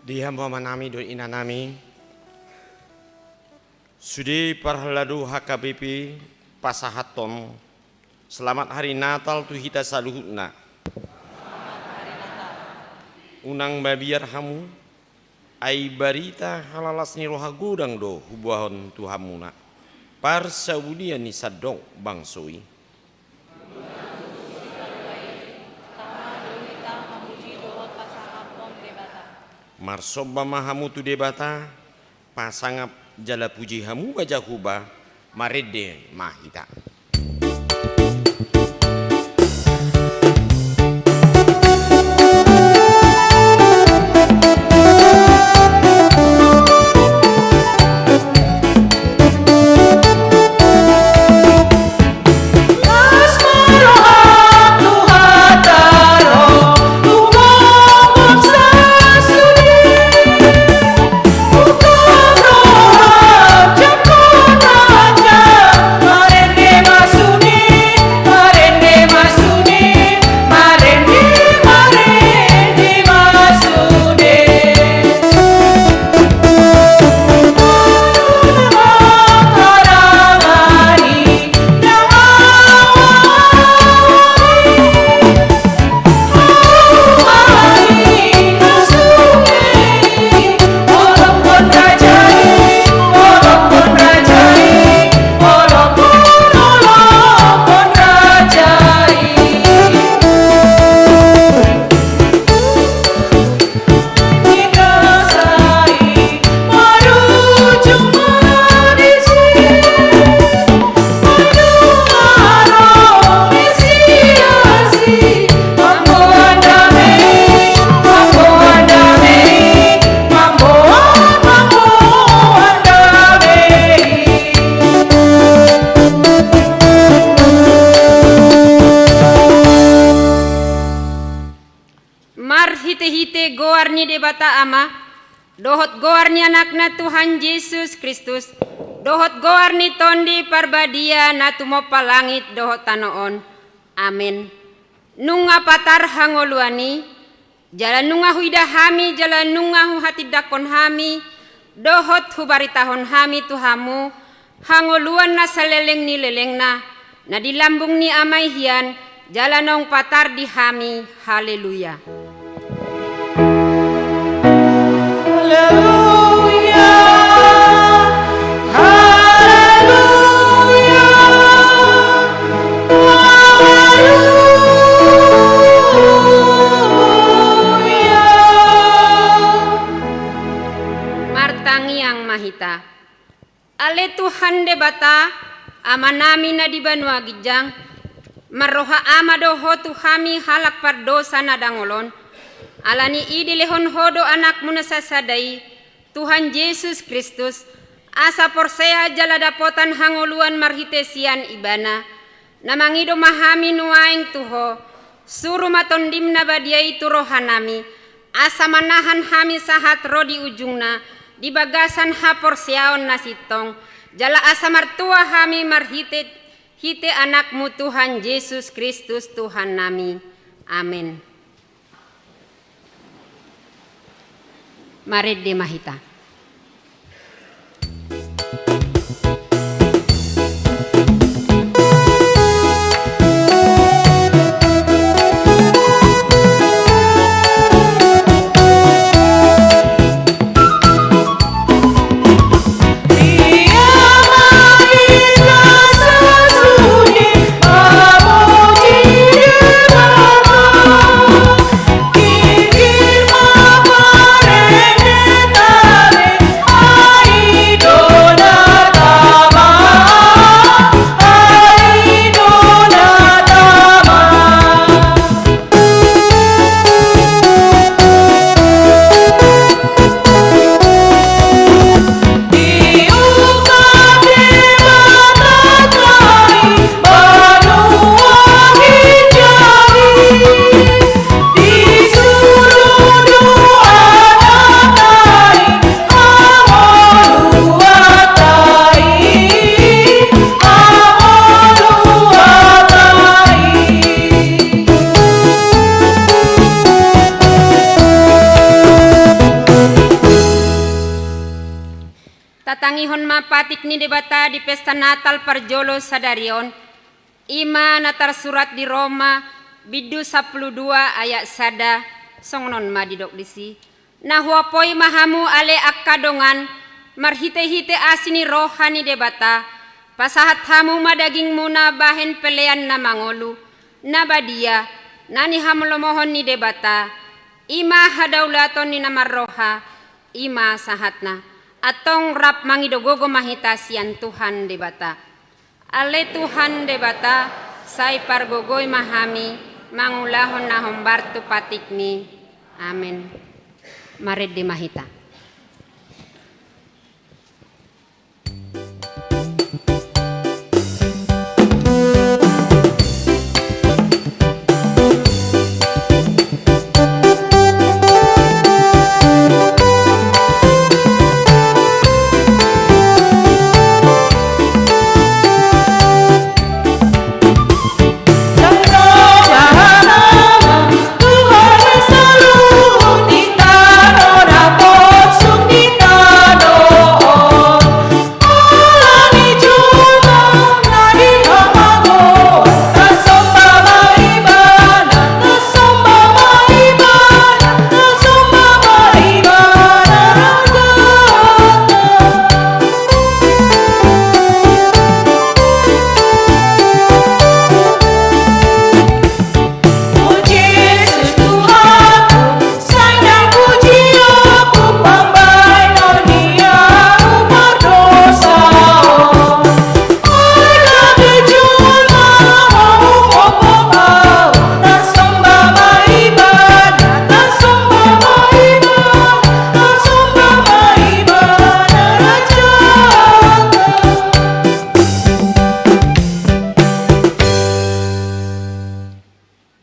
Di hamba manami do inanami Sudi parhaladu HKBP pasahaton. Selamat hari Natal tu hita saluhutna. Unang babiar hamu ai barita halalas ni roha gudang do hubuahon tu hamuna. Parsaudia ni sadong bangsoi. Marsoba mahamu tu debata pasangap jala puji hamu wajah huba marede mahita. Hite-hite goarni debata ama, dohot goarni anakna Tuhan Yesus Kristus, dohot goarni tondi parbadia natumo palangit dohot tanoon. Amin. Nunga patar hangoluani, jalan nunga huida hami, jalan nunga hu hati dakon hami, dohot hubaritahon hami tuhamu, hangoluan na saleleng ni lelengna, na dilambung ni amay hian, jalanong patar di hami. Haleluya. Haleluya, haleluya, haleluya. Martangi yang mahita. Ale Tuhan debata amanami na di Banua Gijang, maroha amadoho tuhami halak pardosa na dangolon. Alani idi lehon hodo anak munasasadai Tuhan Yesus Kristus asa porsea jala dapotan hangoluan marhitesian ibana namangido mahami nuaing tuho suru matondim na badiai turohanami asa manahan hami sahat rodi ujungna di bagasan ha porseaon nasitong jala asa martua hami marhite hite anakmu Tuhan Yesus Kristus Tuhan nami. Amin. Marede mahita. Kita martangihon mapatik ni debata di pesta Natal parjolo sadarion. Ima na tersurat di Roma bidu 12 ayat sada songnon madidok disi. Nah huapoi mahamu ale akkadongan marhite-hite asini rohani debata. Pasahat hamu madaging muna bahen pelean na mangolu. Na badia nani hamulomohon ni debata. Ima hadaulaton ni namarroha. Ima sahatna. Atong rap mangidogogo mahita sian Tuhan debata. Ale Tuhan debata sai pargogoy mahami mangulahon na hombartu patikmi. Amen. Mared de mahita.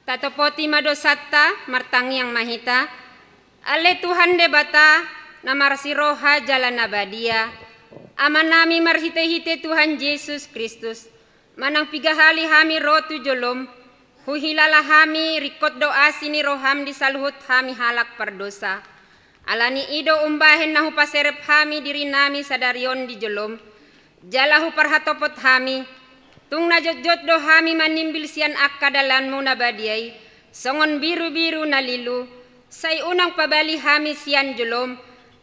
Tatopoti madosata martangi yang mahita. Ale Tuhan debata namarsi roha jalan abadia. Amanami marhite-hite Tuhan Yesus Kristus. Manang pigahali hami rotu jolom. Huhilala hami rikot doa sini roham disaluhut hami halak perdosa. Alani ido umbahen nahu paserep hami diri nami sadarion di jolom. Jalahu parhatopot hami. Tung najot-jot do hami manimbil sian akka dalanmu nabadiay. Songon biru-biru nalilu. Say unang pabali hami sian jolom.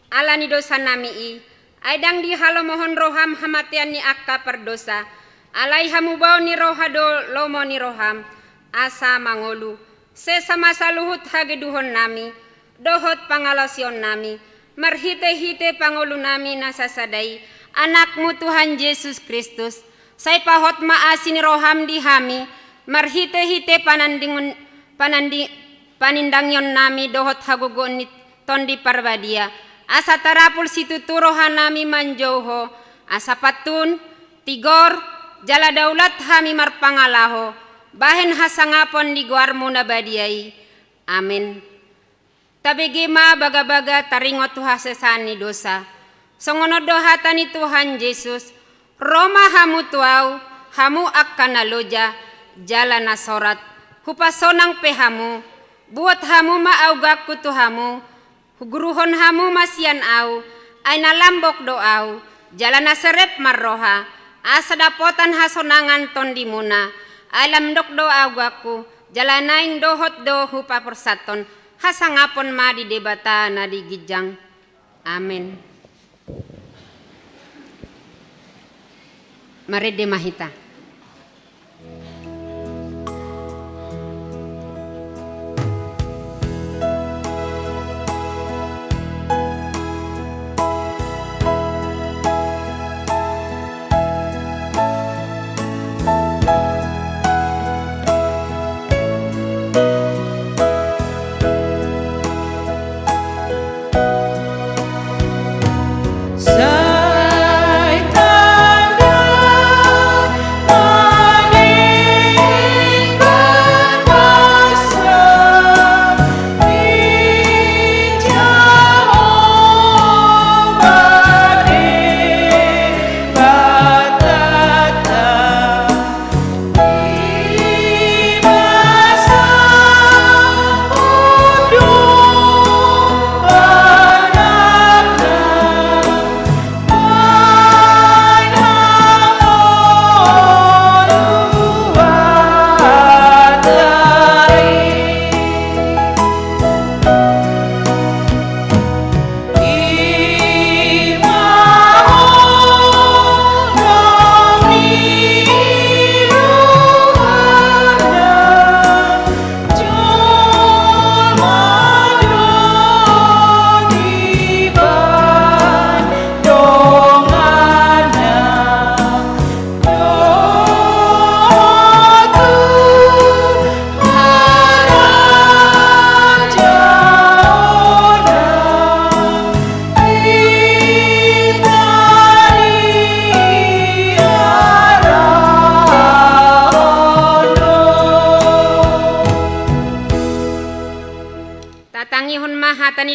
Alani dosa nami i. Aidang di halo mohon roham hamatian ni akka perdosa. Alai hamubau ni roha do lomo ni roham. Asa mangolu. Sesama saluhut hageduhon nami. Dohot pangalasion nami. Marhite-hite pangolu nami nasasadai. Anakmu Tuhan Yesus Kristus. Say pahot maasini roham di hami. Marhite-hite panindangyon nami dohot hagugon ni tondi parbadia. Asa tarapul situ turohan nami manjauho. Asa patun, tigor, jala daulat hami marpangalaho. Bahen hasangapon di guarmu nabadiai. Amin. Tabegema baga-baga taringot tuhasesani dosa. Songono dohatani Tuhan Yesus. Roma hamu tuau, hamu akan naloja, jala nasorat. Hupasonang pehamu, buat hamu maaugak kutuhamu. Huguruhon hamu masian au, ay nalambok doau. Jala naserep marroha, asa dapotan hasonangan tondimuna. Ay lamdok doau gaku, jala naing dohot do hupa persaton. Hasangapon ma di debata na di gijang. Amin. Mared de mahita.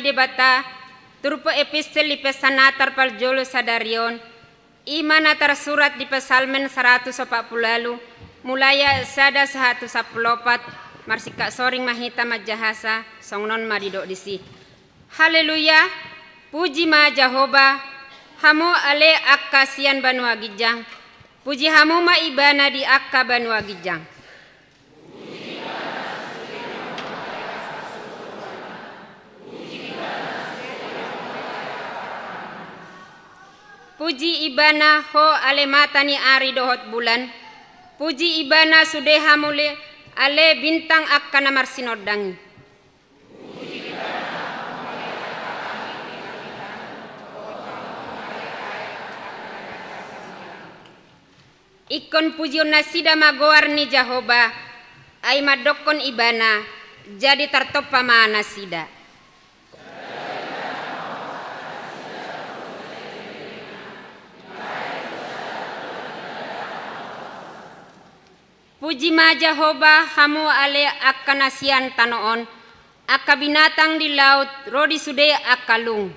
debata turpo epistel di pesanatar pal jolo sadarion imana tersurat di pesalmen 140 mulaya sada 114 marsika soring mahita majahasa songnon marido disi. Haleluya, puji ma Jehovah, hamu ale akka sian banua gijang, puji hamu ma ibana di akka banua gijang. Puji ibana ho ale matani ari dohot bulan, puji ibana sudeha mule ale bintang akka namar sinoddangi. Ikon pujion nasida magoar ni Jehovah, ay madokon ibana, jadi tartopa mana sida. Puji ma Jehovah, hamu ale akka nasian tanoon, akka binatang di laut, rodi sude akka lung.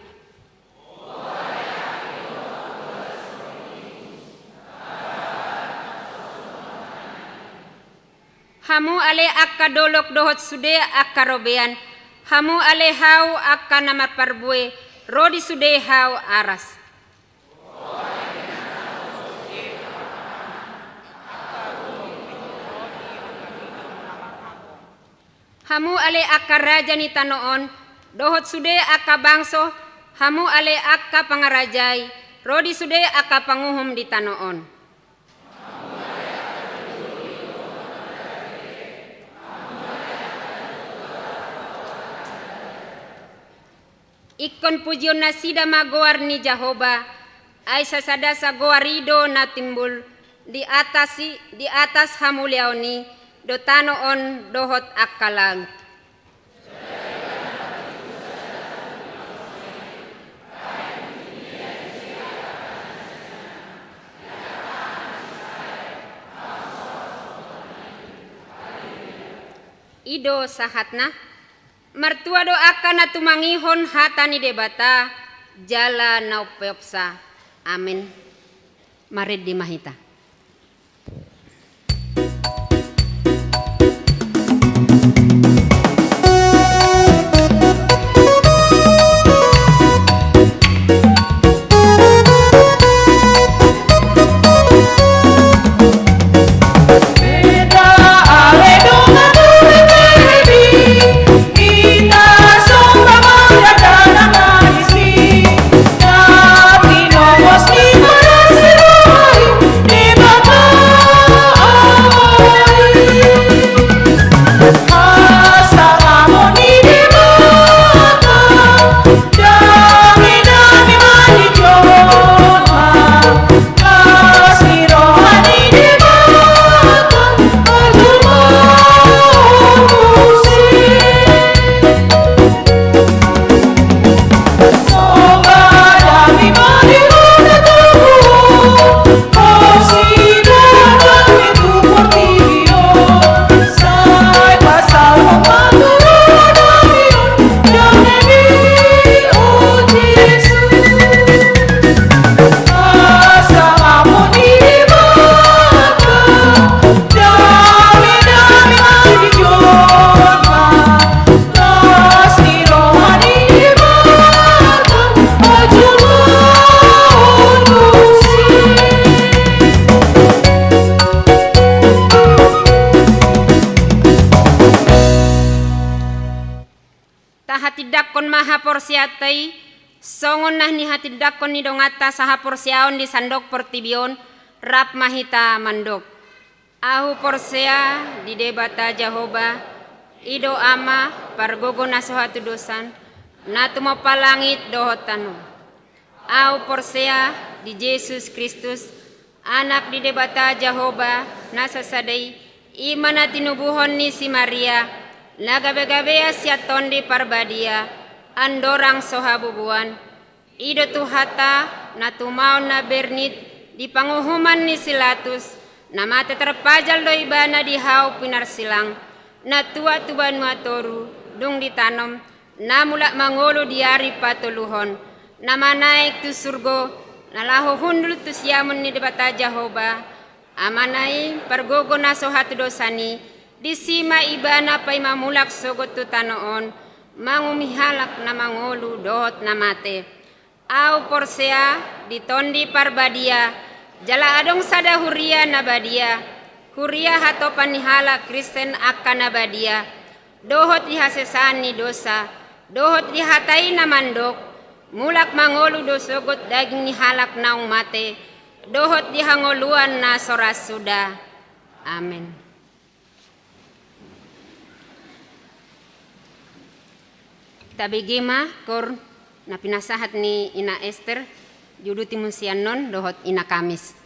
Hamu ale akka dolok dohot sude akka robean, hamu ale hau akka namar parbue, rodi sude hau aras. Hamu ale akka raja ni tanoon, dohot sude akka bangso, hamu ale akka pangarajai, rodi sude akka panguhum di tanoon. Ikon pujion nasida magoar ni Jehovah, ay sasada sa goarido na timbul di atas hamu leoni, do tanoon dohot akalang. Ido sahatna, martua do akan na tumangihon hata ni debata, jala naupyopsa. Amin. Marid di mahita. Porsiatai songon nah ni hatidakon ni dongata saha porsiaon di sandok portibion rap mahita mandok ahu porsea di debata Jehovah ido ama pargogo nasohatu dosan natumo palangit dohotanu ahu porsea di Yesus Kristus anak di debata Jehovah nasasadai imana tinubuhon ni si Maria nagabe-gabea siaton di parbadia andorang sohabubuan ido tuhata natumaon na bernit di panguhuman ni Silatus namate terpajal do ibana di hau pinarsilang natua tuban matoru dung ditanom namula mangolo diari patuluhon, namanaik tu surgo, nalaho hundul tu siamun ni debata Jehovah, amanai pergogo naso hatu dosani, disima ibana pai mamulak sogot tu tanoon, mangumihalak na mangolu dohot na mate. Au porsea ditondi parbadia, jala adong sada huria na badia, huria hato panihala Kristen akan na badia, dohot dihasesani dosa, dohot dihatai na mandok, mulak mangolu dosogot daging nihalak naung mate, dohot dihangoluan na soras suda. Amen. Tabigima kor na pinasahat ni Ina Esther juduti musianon dohot Ina Kamis.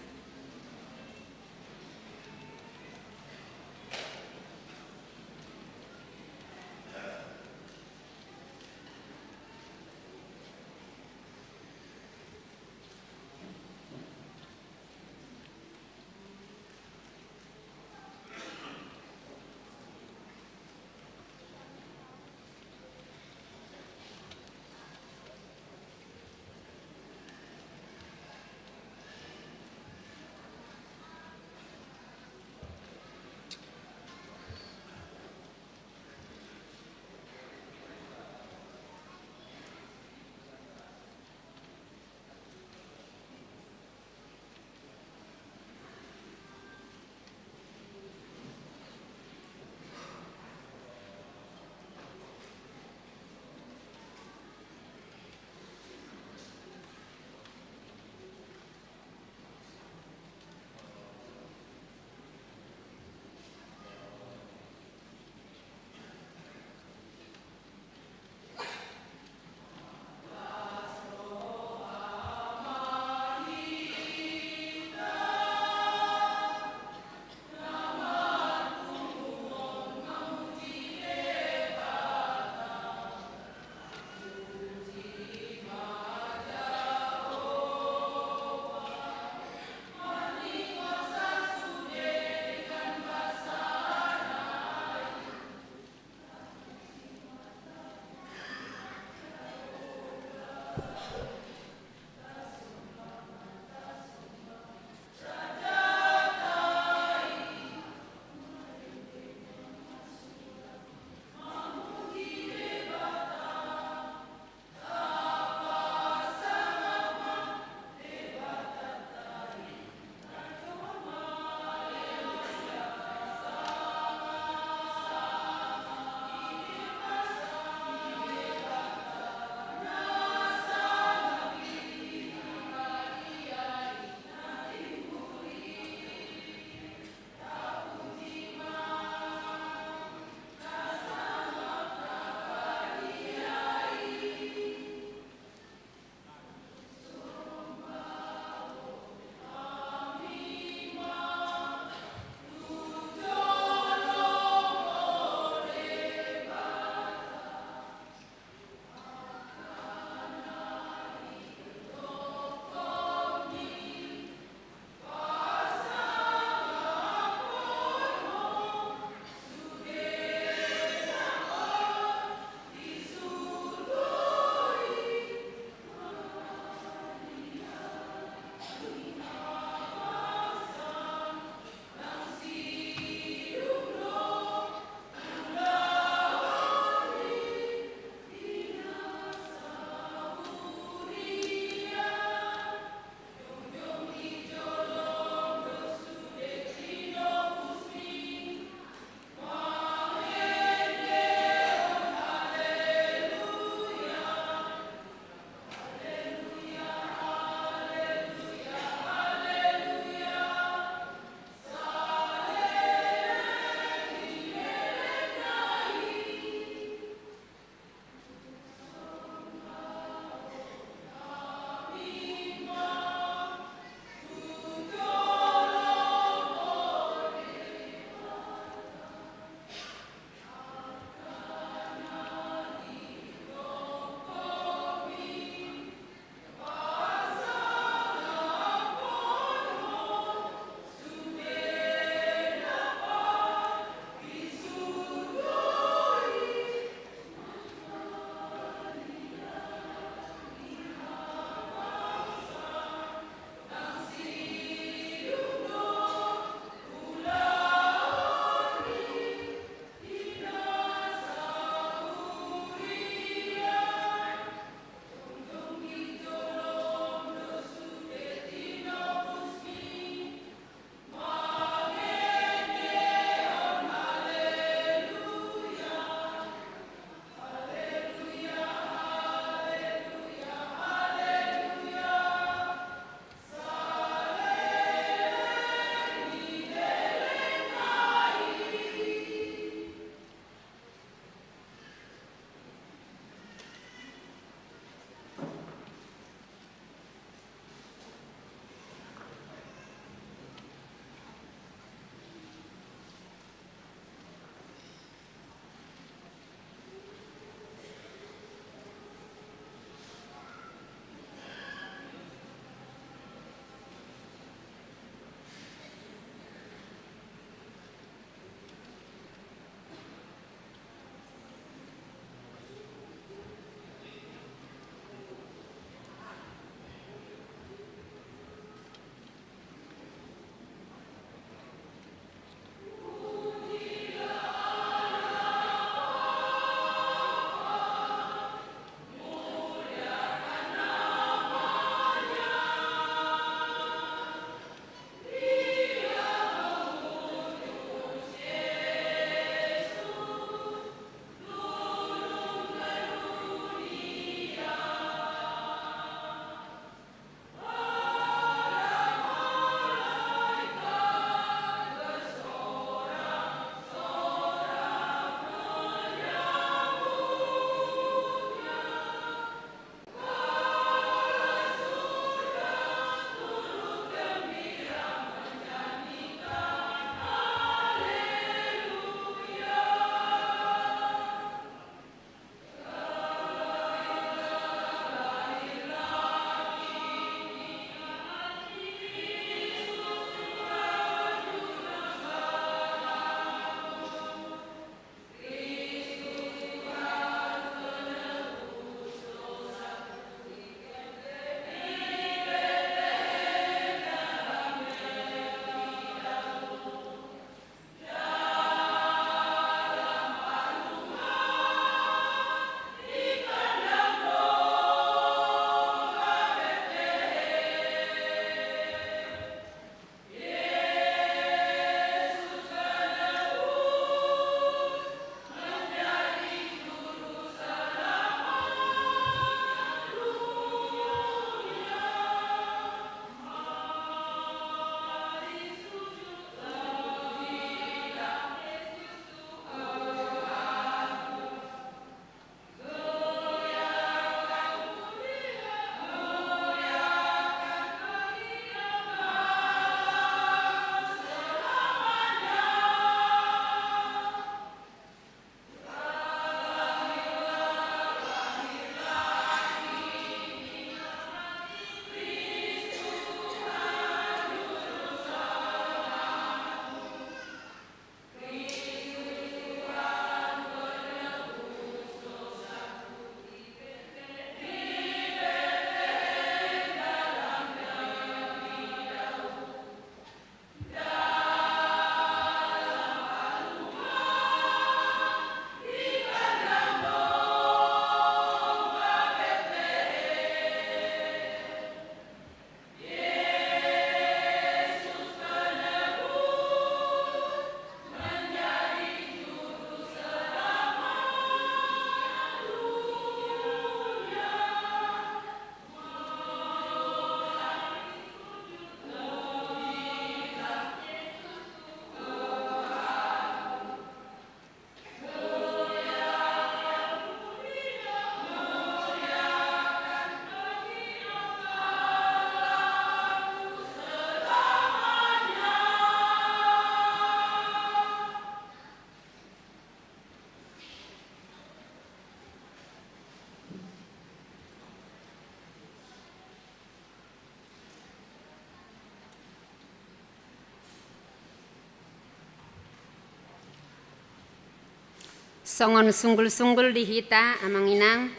Songon sunggul-sunggul di hita amanginang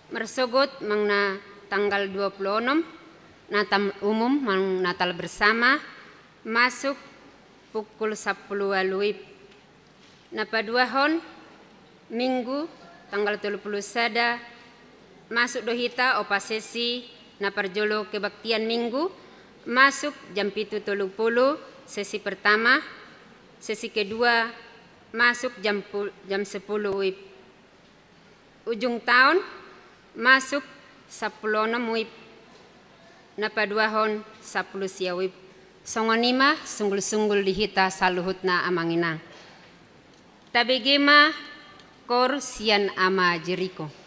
mersogot mangna tanggal 26 Natal umum mang Natal bersama masuk pukul 10 waluip. Napaduahon Minggu tanggal 30 sada masuk do hita opa sesi naparjolo kebaktian Minggu masuk jam 7.30 sesi pertama, sesi kedua masuk jam 10 wib. Ujung tahun masuk 10 wib. Napaduahon 10 sia wib. Songonima sunggul-sunggul dihita saluhutna amanginang. Tabegema kor sian ama Jeriko.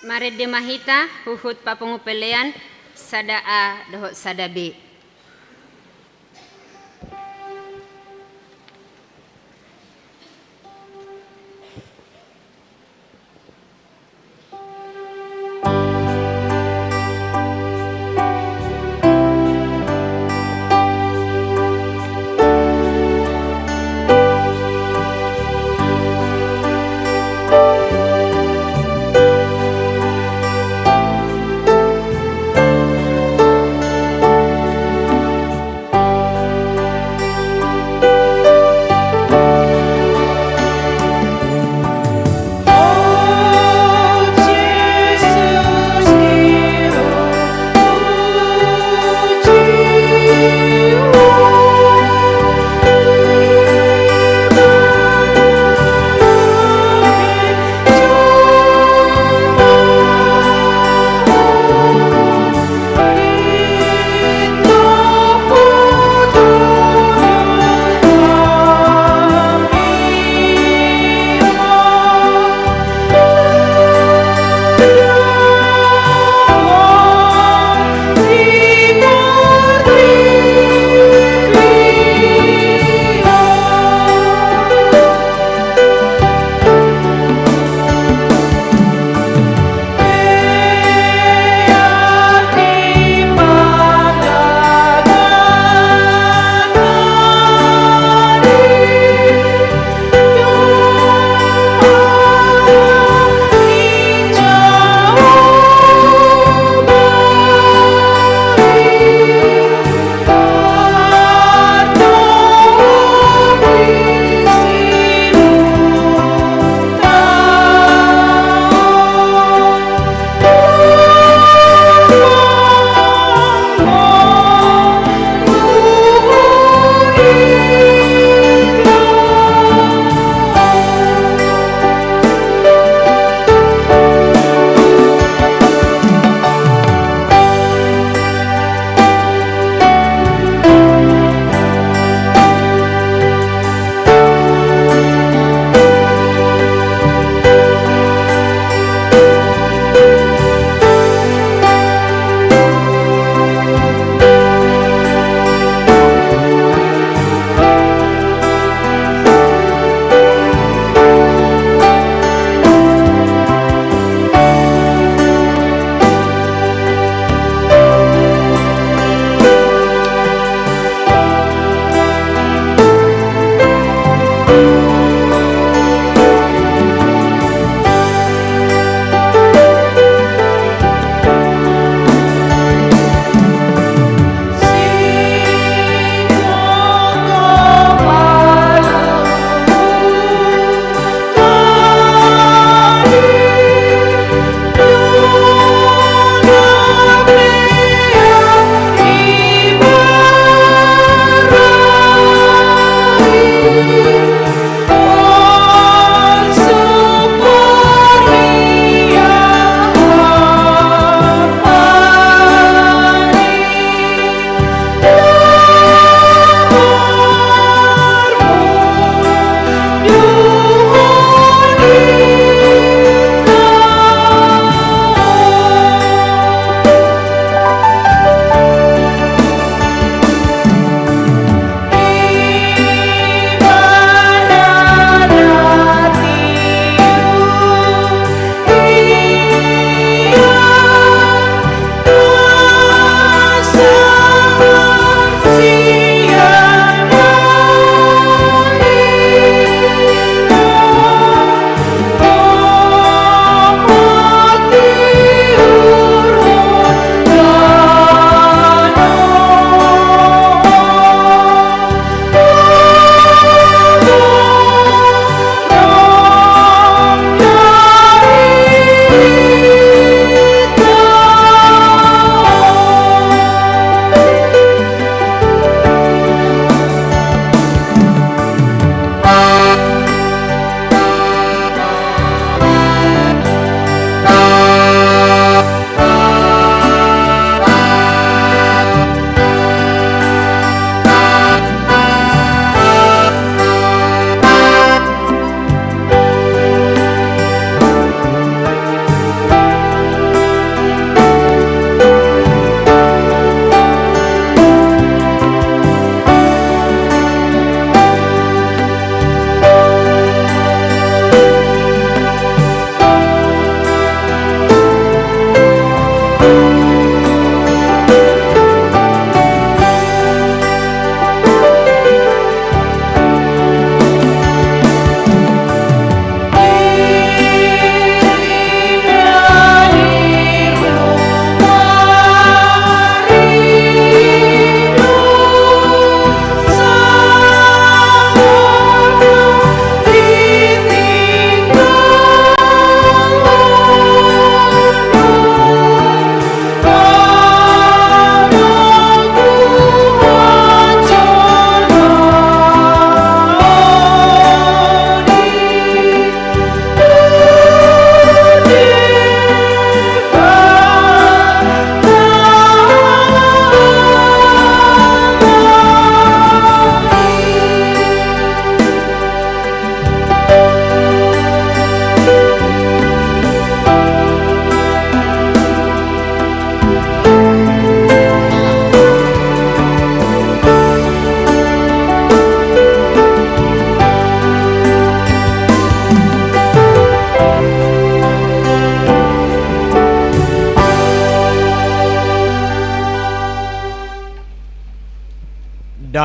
Mared de mahita huhut papungupelean sada A dohot sada B.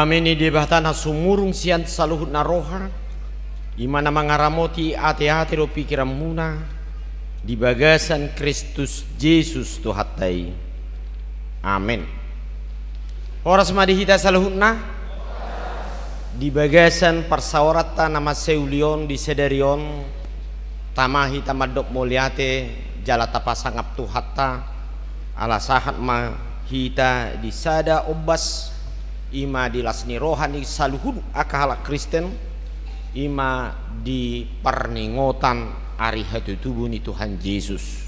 Bameni debatana sumurung sian saluhut naroha imana mangaramoti ate-ate ro pikiran muna di bagasan Kristus Yesus Tuhatai. Amin. Horas madihita saluhutna di bagasan persawarata nama seulion di sedarion tamahi tamadok muliate jala tapasangap Tuhatta ala sahat ma hita di sada obas ima di lasni rohani saluhun akahala Kristen ima di perningotan ari hatu tubuh ni Tuhan Yesus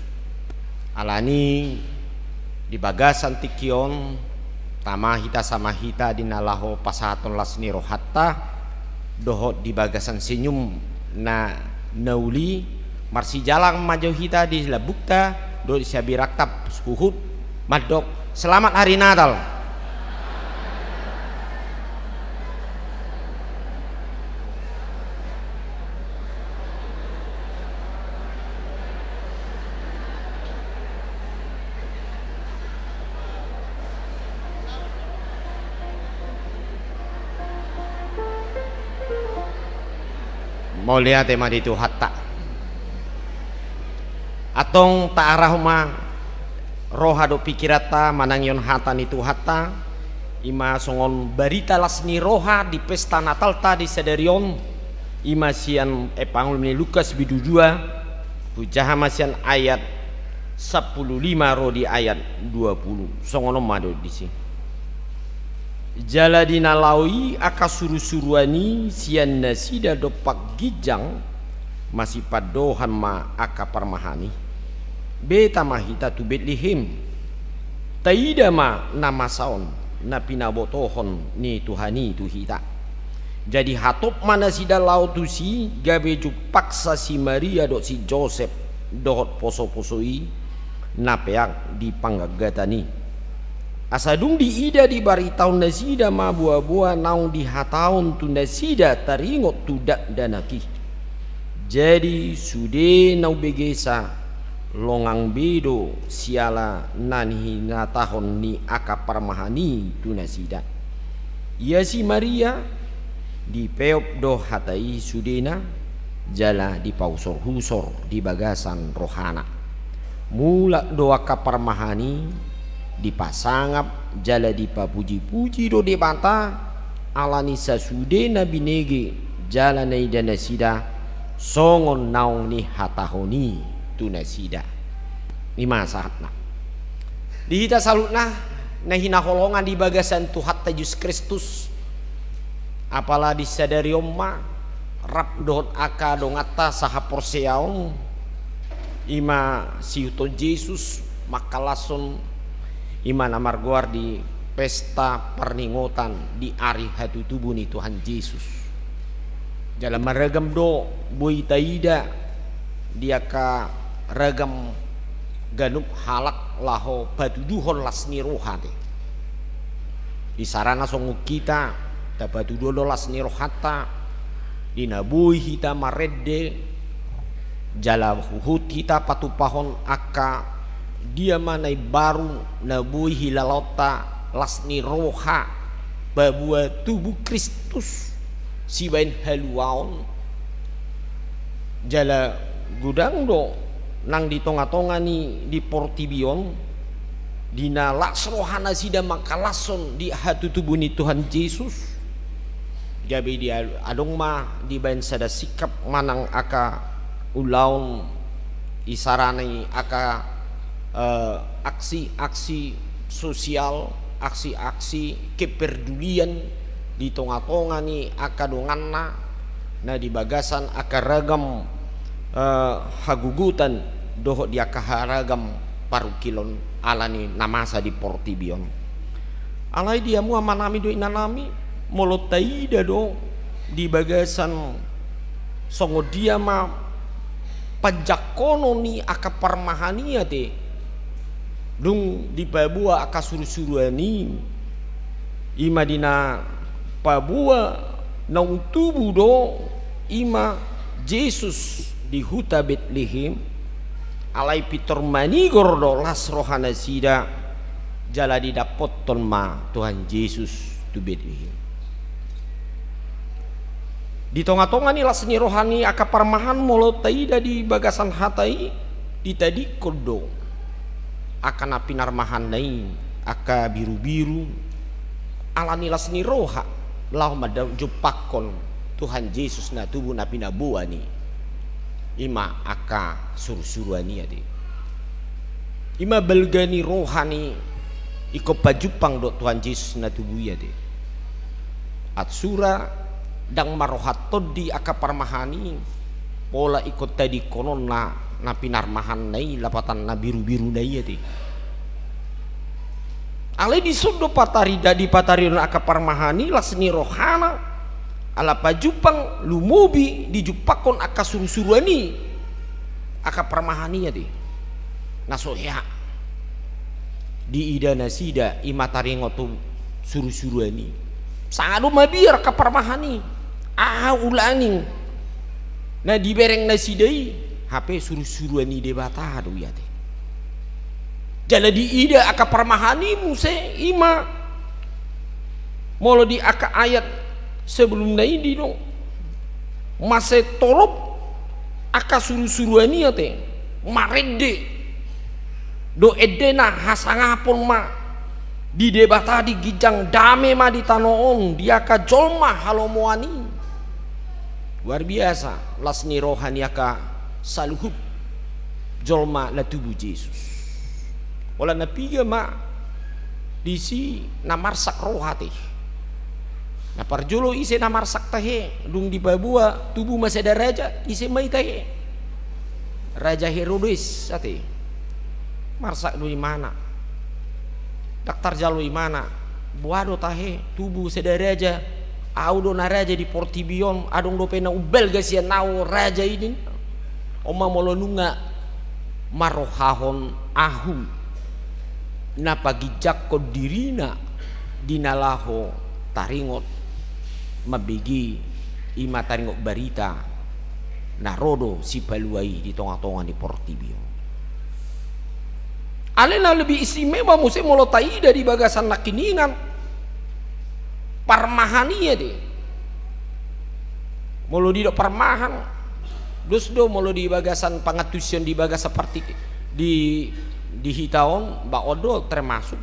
alani di bagasan tikion tama hita sama hita di nalaho pasaton lasni rohatta dohot di bagasan senyum na nauli marsi jalang maju hita di labukta do siabiraktab suhut madok selamat hari Natal. Mau lihat tema di Tuhatta atong taarahuma roha do pikirata manangyon hata ni Tuhatta ima songon barita lasni roha di pesta Natal ta di sedarion ima sian pangul ni Lukas bidudua hujaha masian ayat 15 ro di ayat 20 songono mado di sini jala dinalaui aka suru-suruani sian nasida dopak gijang masih padohan ma aka parmahani beta mahita tu Betlehem taida ma nama saon na pinabotohon ni Tuhani tu hita jadi hatop mana sida lau tu si gabe ju paksa si Maria dok si Joseph dohot poso-posoi na peak di panggagatani asadung di ida di bari tahun nasida ma buah-buah naung di hataun tu nasida taringot tudak danaki jadi sude nau begesa longang bedo siala nanhi natahon ni aka parmahani tu nasida ia si Maria di peop do hatai sudena jala di pausor husor di bagasan rohana mula do aka parmahani dipasangap jala dipapuji-puji do debata alani sasude nabi nege jala naida nasida songon naung ni hatahoni tu nasida lima sahatna dihita salutna nahina holongan di bagasan Tuhatta Yesus Kristus apalah disadari omma rap dohot aka dongata saha porseaon ima siuto Yesus makalason Imana margoar di pesta perningotan di ari hatu tubuh ni Tuhan Yesus dalam meragam do boy taida dia ka ragam ganup halak laho batuduhon lasni rohate di sarana songu kita ta batuduhon lasni rohata dinabuhi hita maredde jala huhut kita patupahon aka dia manai baru nabui hilalota lasni roha babua tubuh Kristus si bain haluaon jala gudang do nang di tonga-tonga ni di portibion dina laksrohana sida makalason di hatu tubuh ni Tuhan Yesus gabe dia adong ma di bain sada sikap manang aka ulaon isarani aka aksi-aksi sosial, aksi-aksi kepedulian di tonga-tonga ni akadonganna na di bagasan akaragam hagugutan doho di akaharagam parukilon alani namasa di portibion alai dia mua manami do inanami molotaida do di bagasan songo dia ma pajakono ni aka parmahania te dung di pabua aka suru-suruani ima dina pabua naung tubuh do ima Yesus di huta Betlehem alai pitor manigor do las rohana sida jala di dapoton ma Tuhan Yesus tu Betlehem Di tonga-tonga ni lasni rohani aka parmahan molo taida di bagasan hatai di tadi kodo akan api narmahan nai aka biru-biru alani lasni roha lau madam jupakon Tuhan Yesus na tubuh napi nabuani ima aka surusuruani ade ima belgani rohani iko pajupang do Tuhan Yesus na tubuh ya de atsura dang marohat todi aka parmahani pola ikut tadi konon na pinarmahan nai lapatan na biru-biru nai ya de ale di sudo patari dadi patari na aka parmahani lasni rohana ala pajupang lumubi di jupakon aka surusuruani aka parmahani ya de nasoya di ida nasida imatari ngotu surusuruani sangadu mabir ka parmahani ulaning na dibereng nasidai HP surusuruani debata do ya teh jala di ida aka parmahani muse ima molo di aka ayat sebelum nai di dong mase torop aka surusuruani ya teh marede do edena hasangapon ma di debata di gijang dame ma di tanoon dia ka jolma halomoani luar biasa lasni rohani aka saluhub jolma la tubuh Yesus wala napiga ma disi namarsak rohati na parjolo ise namarsak tahe dung di babua tubuh masih ada raja ise mai tahe Raja Herodes ate marsak do mana daktar jalo mana buado tahe tubuh sedaraja audo na raja di Portibion adong do pena ubel gasia nau raja ini oma molonunga marohahon ahu na pagijakko dirina dinalaho taringot mabigi ima taringot barita narodo si paluai di tonga-tonga di Portibion alena lebih istimewa muse molo taida di bagasan nakiningan parmahani ya deh molo di dok parmahan dus do molo di bagasan pangatusion di bagas seperti di hitaon ba odo termasuk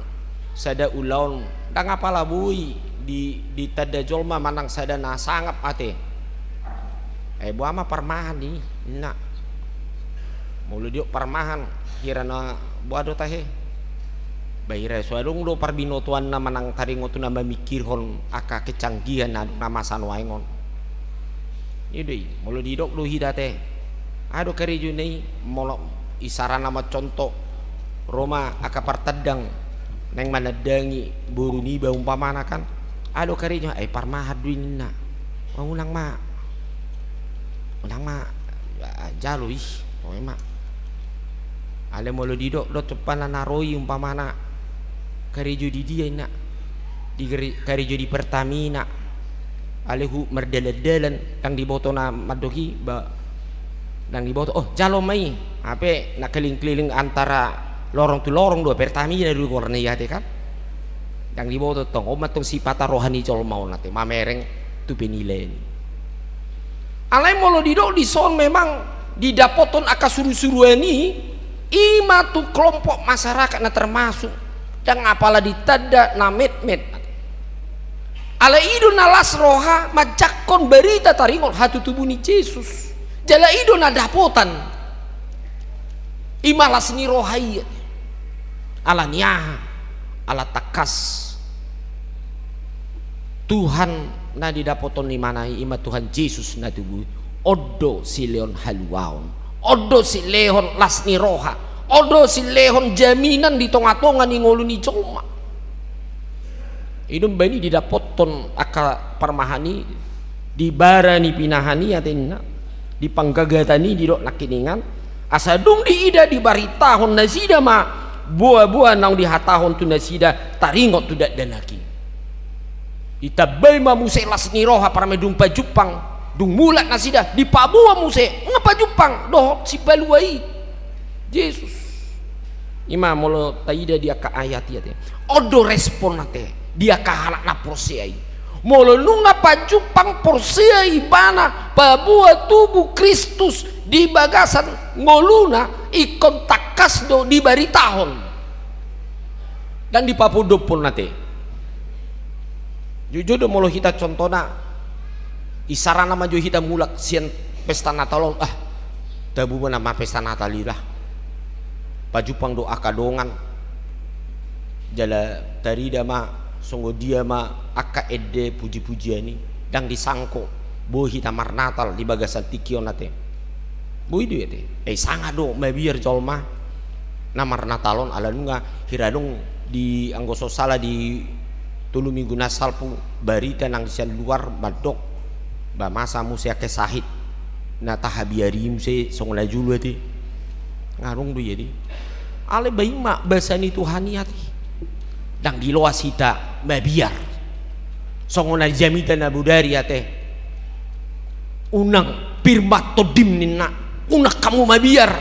sada ulaun dang apalah bui di tada jolma manang sada na sangap ate buama parmahan ni nak molo di parmahan kirana buado tahe bayre soalung do parbinotuan na manang taringotu na mamikirhon aka kecanggihan na nama sanwaingon yudoi molo didok do hidate ado kareju nei molo isara nama contoh Roma aka partadang neng manadangi buruni ba umpamana kan ado kareju parmahad duinna unang ma jalui ma ale molo didok do tepana naroi umpamana karejo di dia nak di karejo di Pertamina alehu merdeledelan yang dibotona madoki ba yang diboto jalo mai ape nak keliling-keliling antara lorong tu lorong dua Pertamina dulu korne ya kan yang diboto tong matong sipata rohani col mau nate mamereng tu penilai alai molo didok di son memang didapoton aka suru-suruani ima tu kelompok masyarakat na termasuk dan apalah ditada na met-met ala idu nalas roha majakon berita taringon hatu tubuh ni Yesus jala idu na dapotan imalas ni rohai ala niyaha ala takas Tuhan na didapoton ni manai ima Tuhan Yesus na tubuh odo si leon haluaon odo si leon lasni roha odo si lehon jaminan di tonga-tonga ni ngolu ni coma idum bani didapoton aka parmahani di barani pinahani atenna di panggagatani di dok nakiningan asadung di ida di baritahon nasida ma buah-buah nang di hatahon tu nasida taringot tu dak danaki itabai ma muse lasni roha paramedung pajupang dung mulat nasida di pabua muse ngapa jupang doh si baluai Yesus ima molo taida dia ka ayat ya te odo respon nate dia ka halak na prosei molo nunga pajupang porsia ibana pabua tubuh Kristus di bagasan ngoluna ikon takas do di bari tahun dan di papudo pun nate jujur do molo kita contohna isarana maju kita mulak sian pesta Natalon tabu nama pesta Natalilah pajupang do akadongan jala tarida ma sungguh dia ma aka ede puji-pujian ini dan disangko boh hita mar Natal di bagasan tikion nate boh itu ya teh sangat do mabiar jolma namar Natalon ala nunga hiranung di anggoso sala di tulu minggu nasal pu barita nang sian luar madok ba masa musia ke sahid na tahabiarim se songla julu ti ngarung do ya di ale bayi mak basani Tuhani hati dan di loas hita mabiar songona jamitan Abu Dari teh unang pirmat todim nina unak kamu mabiar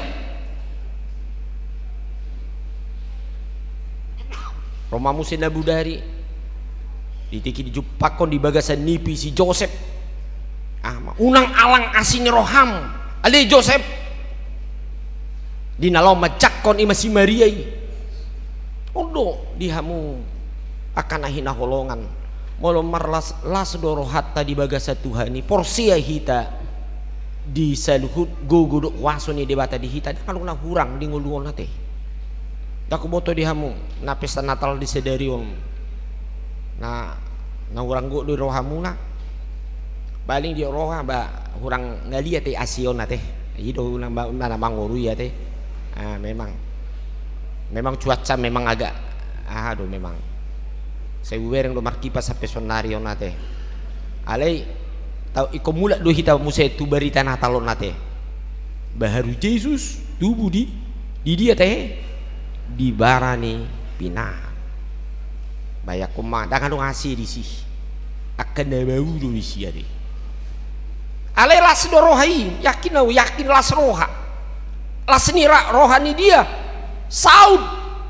Roma musin Abu Dari ditiki dijupakon di bagasan nipi si Joseph unang alang asin roham ale Joseph dinalau macakkon ima si Maria odo dihamu akan ahina holongan molo marlas las doro hatta di bagasa Tuhan ini porsia hita di saluhut gugu waso ni debata di hita kalau na hurang di nguluon nate daku boto dihamu na pesta Natal di sedarion na hurang go do rohamu na baling di roha ba hurang ngalia te asion nate ido na manguru ya te memang cuaca memang agak aduh memang saya wereng do markipas sampai sonario nate alai tau iko mula do hita musa itu berita Natalon nate baharu Yesus tubuh di dia teh di barani pina bayak koma dangan dong asih di sih akan bau do isi ade alai las do rohai yakin las roha las nira rohani dia Saud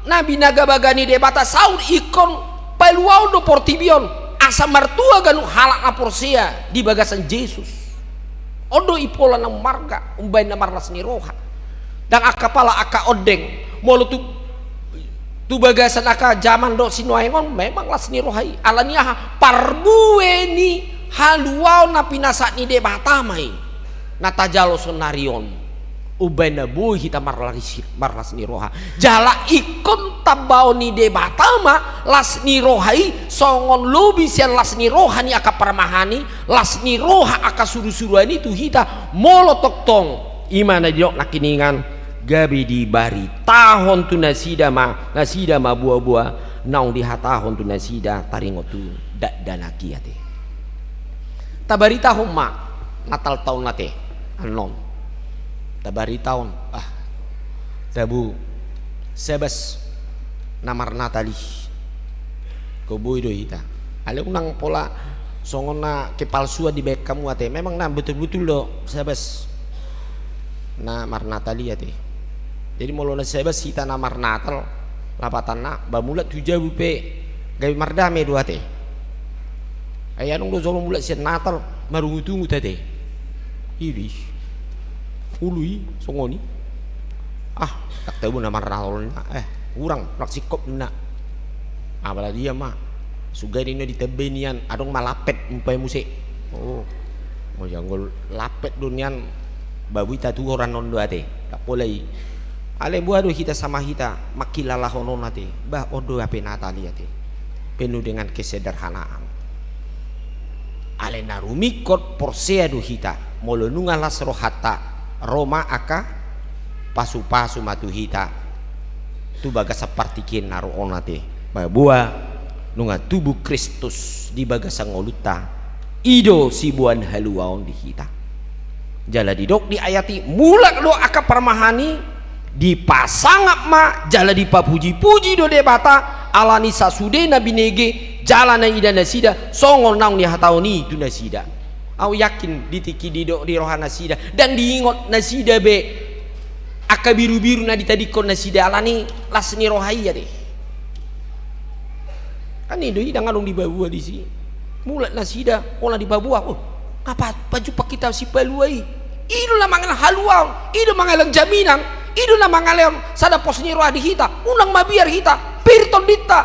Nabi naga bagani debata Saud ikon peluau do portibion asa martua ganu halak na porsia di bagasan Yesus odo ipola nang marga umbay na marlas ni roha dan akapala aka odeng molo tu bagasan aka zaman do sinuaengon memang las ni rohai alania parbueni haluau na pinasa ni debata mai natajalo sonarion ubay na buhi hita marlas ni roha jala ikon tabao ni debatama las ni rohai songon lobi sian las ni roha ni aka parmahani las ni roha aka suru-suruan itu hita molo toktong imana diok nakiningan gabi di bari tahon tu nasida ma buah-buah naung di hatahon tu nasida taringotu dak danaki ate tabari tahun ma Natal tahun nate anon tabari tahun tabu sebas namar Natali koboy do ita ale unang pola songona kepalsuan di baik kamu ate memang na betul-betul do sebas namar Natali ate jadi molo na sebas ita namar Natal lapatan na bamulat tuja bupe gawe mardame do ate ayanong do zolo mulat sian Natal marungu-tungu tate iri ului songoni tak tahu nama Natal kurang praksikop na abala dia mah sugai dino di tebenian adong malapet umpai musik mau janggol lapet dunian babu ita tu orang non ate tak boleh ale buah do kita sama kita makilalah honon ate bah odo ape Natali ate penuh dengan kesederhanaan ale narumikot porsea do hita molo nunga las rohata Roma aka pasu-pasu matu hita tu baga sapartikin naru onate babua nunga tubuh Kristus di baga sangoluta ido sibuan haluaon di hita jala didok di ayati mulak do aka parmahani di pasangap ma jala di papuji-puji do debata alani sasude nabi nege jala na ida nasida songol naung ni hataoni tu nasida au yakin ditiki di rohana nasida dan diingot nasida be aka biru-biru na ditadikon nasida alani lasni rohai ya deh kan itu hidang alung di bawah di sini mulat nasida ola di babua kapat baju pak kita si paluai ido na mangalang haluang ido mangalang jaminan ido na mangalang sada pos ni roa di hita unang mabiar hita pirton dita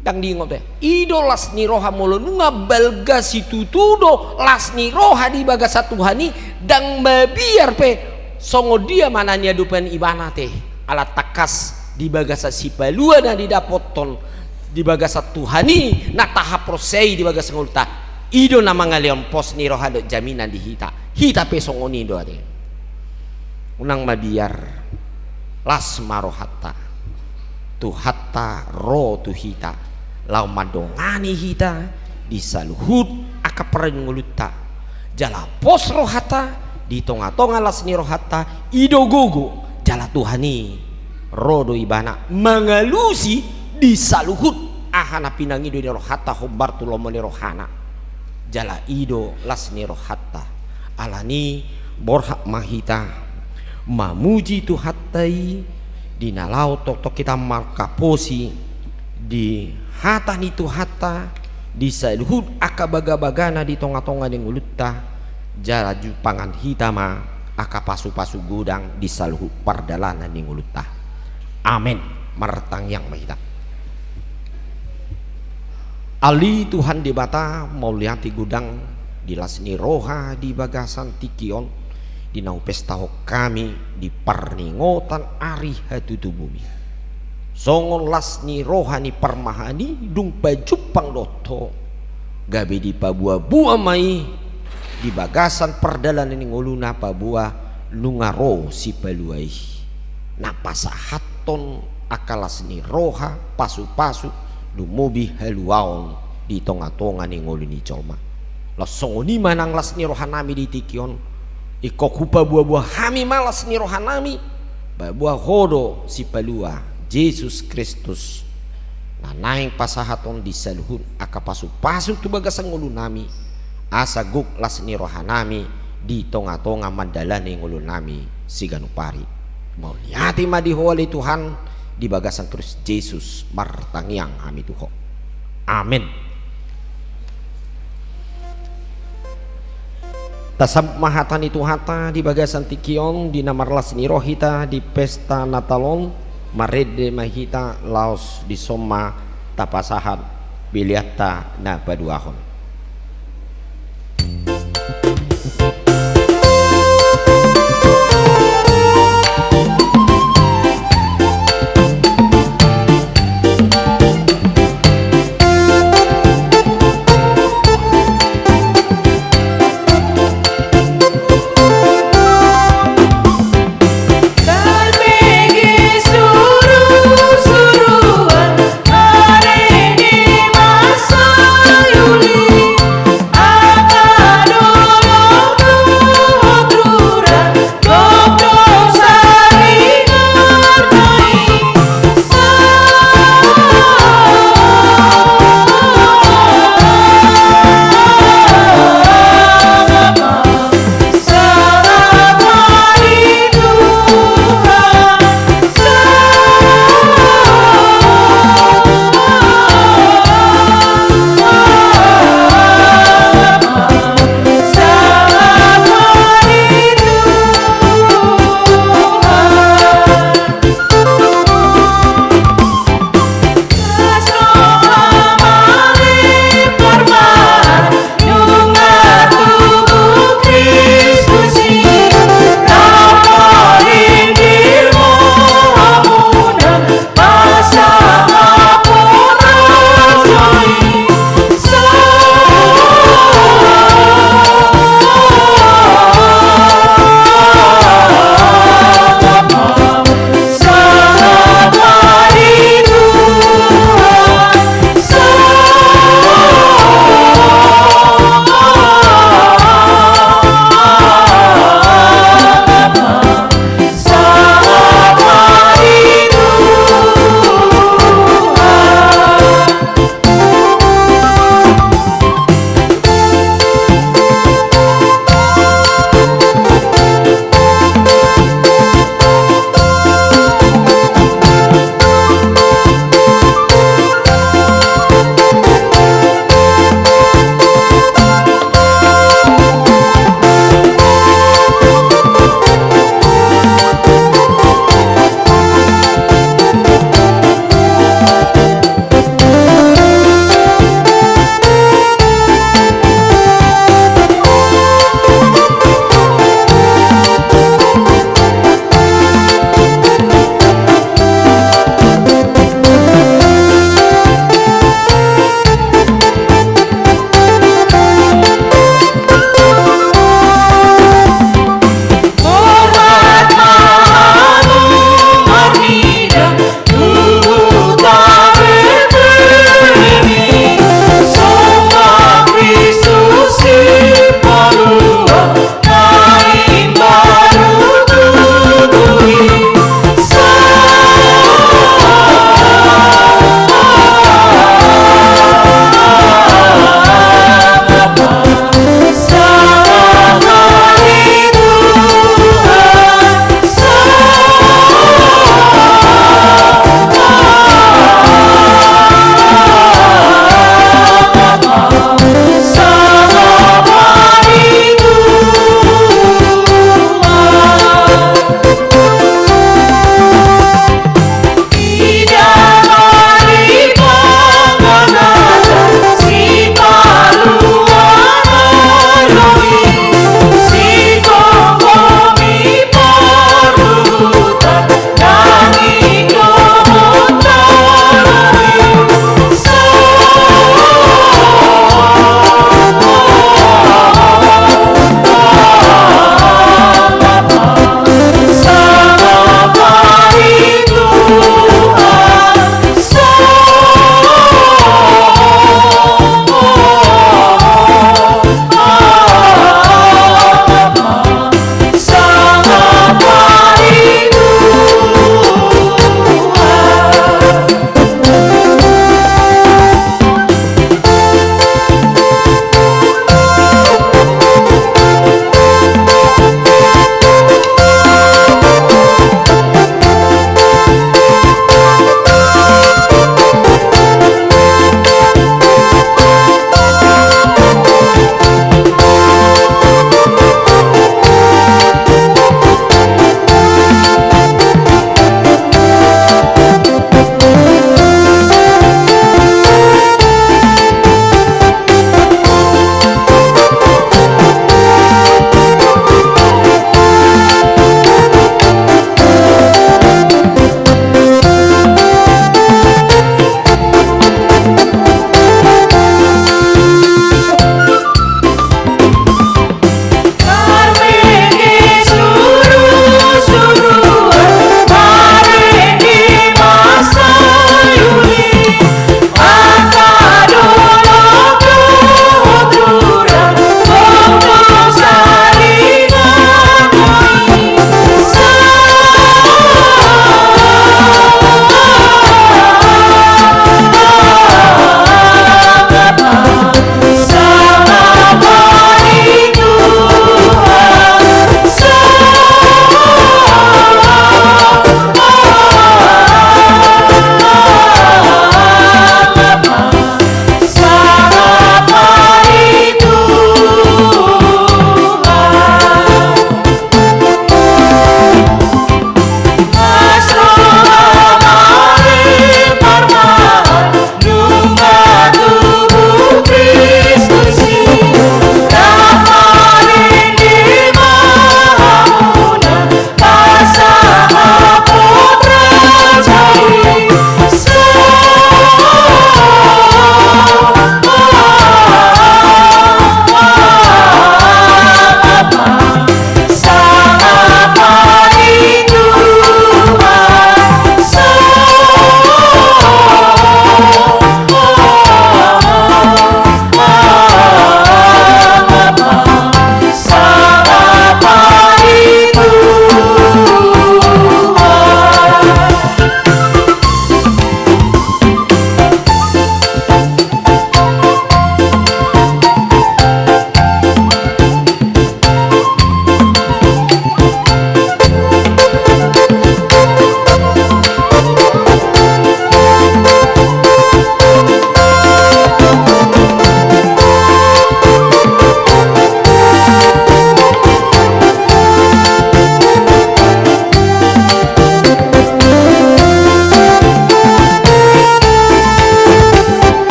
dang di ngote ido las ni roha molo nunga balga si tutudo las ni roha di baga satuhani dang mabiar pe songo dia mananya dupen ibana teh alat takas di baga sa si palua na di dapoton di baga satu hani na tahap prosei di baga sengulta ido na mga leon pos ni roha do jaminan di hita pesong oni do ade unang mabiar las marohata tu hatta ro tu hita lau madongani hita di saluhut akaparen nguluta jala pos rohata di tonga-tonga las ni rohata ido gogo jala tuhani rodo ibana mangalusi di saluhut ahana pinangido ni rohata hobartu lomo ni rohana jala ido las ni rohata alani borhak mahita mamuji tu hatai di nalau tok kita markaposi di hata ni tu hata di saluhut akabaga-bagana di tonga-tonga ni ngulutta jala jupangan hitama aka pasu-pasu gudang di saluhut pardalanan ni ngulutta amin martang yang mahita Ali Tuhan di bata mau lihat gudang di lasni roha di bagasan tikion di nau pesta kami di parningotan ari hatutu bumi songon lasni roha ni parmahani dung pajupang doto gabe di pabua-bua mai di bagasan perdalan ni nguluna pabua lungaro si paluai napasahaton akalas ni roha pasu-pasu dumubi haluaon di tonga-tonga ni ngulu ni coma lasong ni manang las ni rohanami di tikion ikokupa buah-buah hami malas ni rohanami buah hodo si palua Yesus Kristus nanaing pasahaton di saluhun akapasu-pasu tu bagasang ngulu nami asaguk las ni rohanami di tonga-tonga mandala ni ngulu nami siganupari mau lihati madiholi Tuhan di bagasan terus Yesus martangiang kami tuho amin tasab mahatan itu hata di bagasan tikion di namarlas ni rohita di pesta natalon marede mahita laos di soma tapasahan biliata na baduahon Suruhan hari ini masa yuli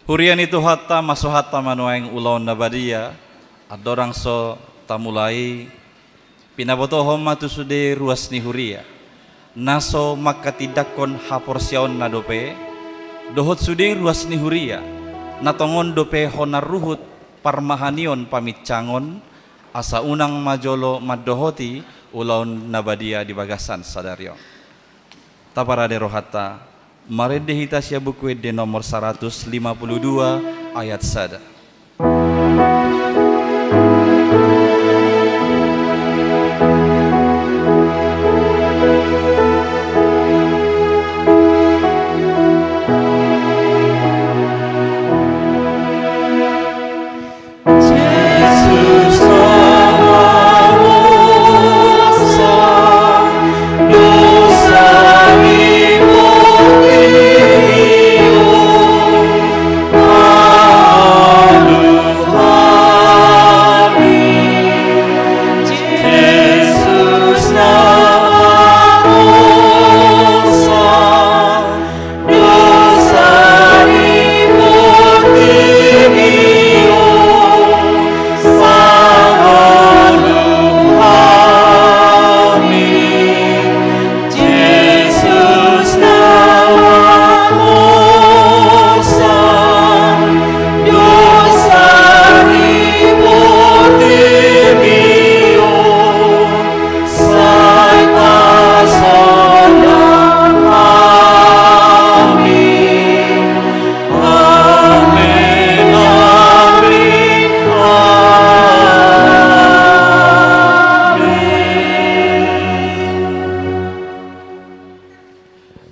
Hurian itu hatta masuk hatta manuang ulaun nabadia adorang so tamulai pinabotohom matu sude ruas ni huria naso maka tidakon haporsion na dope dohot sude ruas ni huria natongon dope honar ruhut parmahanion pamitcangon asa unang majolo madohoti ulaun nabadia di bagasan sadaryo taparade rohata marede hita sia buku de nomor 152 ayat sada.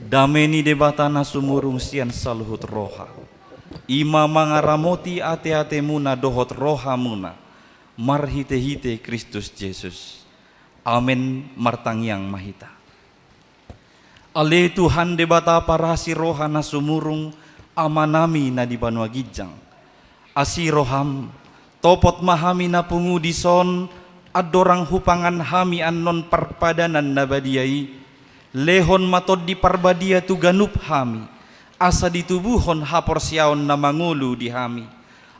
Dameni debata nasumurung sian saluhut roha. Ima mangaramoti ate-ate muna dohot roha muna. Marhite-hite Kristus Yesus. Amen martangyang mahita. Ale Tuhan debata parasi roha nasumurung amanami na di Banua Gijang. Asi roham topot mahami na pungudison adorang hupangan hami anon parpadanan nabadiai. Lehon matod di parbadia tu ganup hami, asa ditubuhon haporsiaon na mangulu di hami.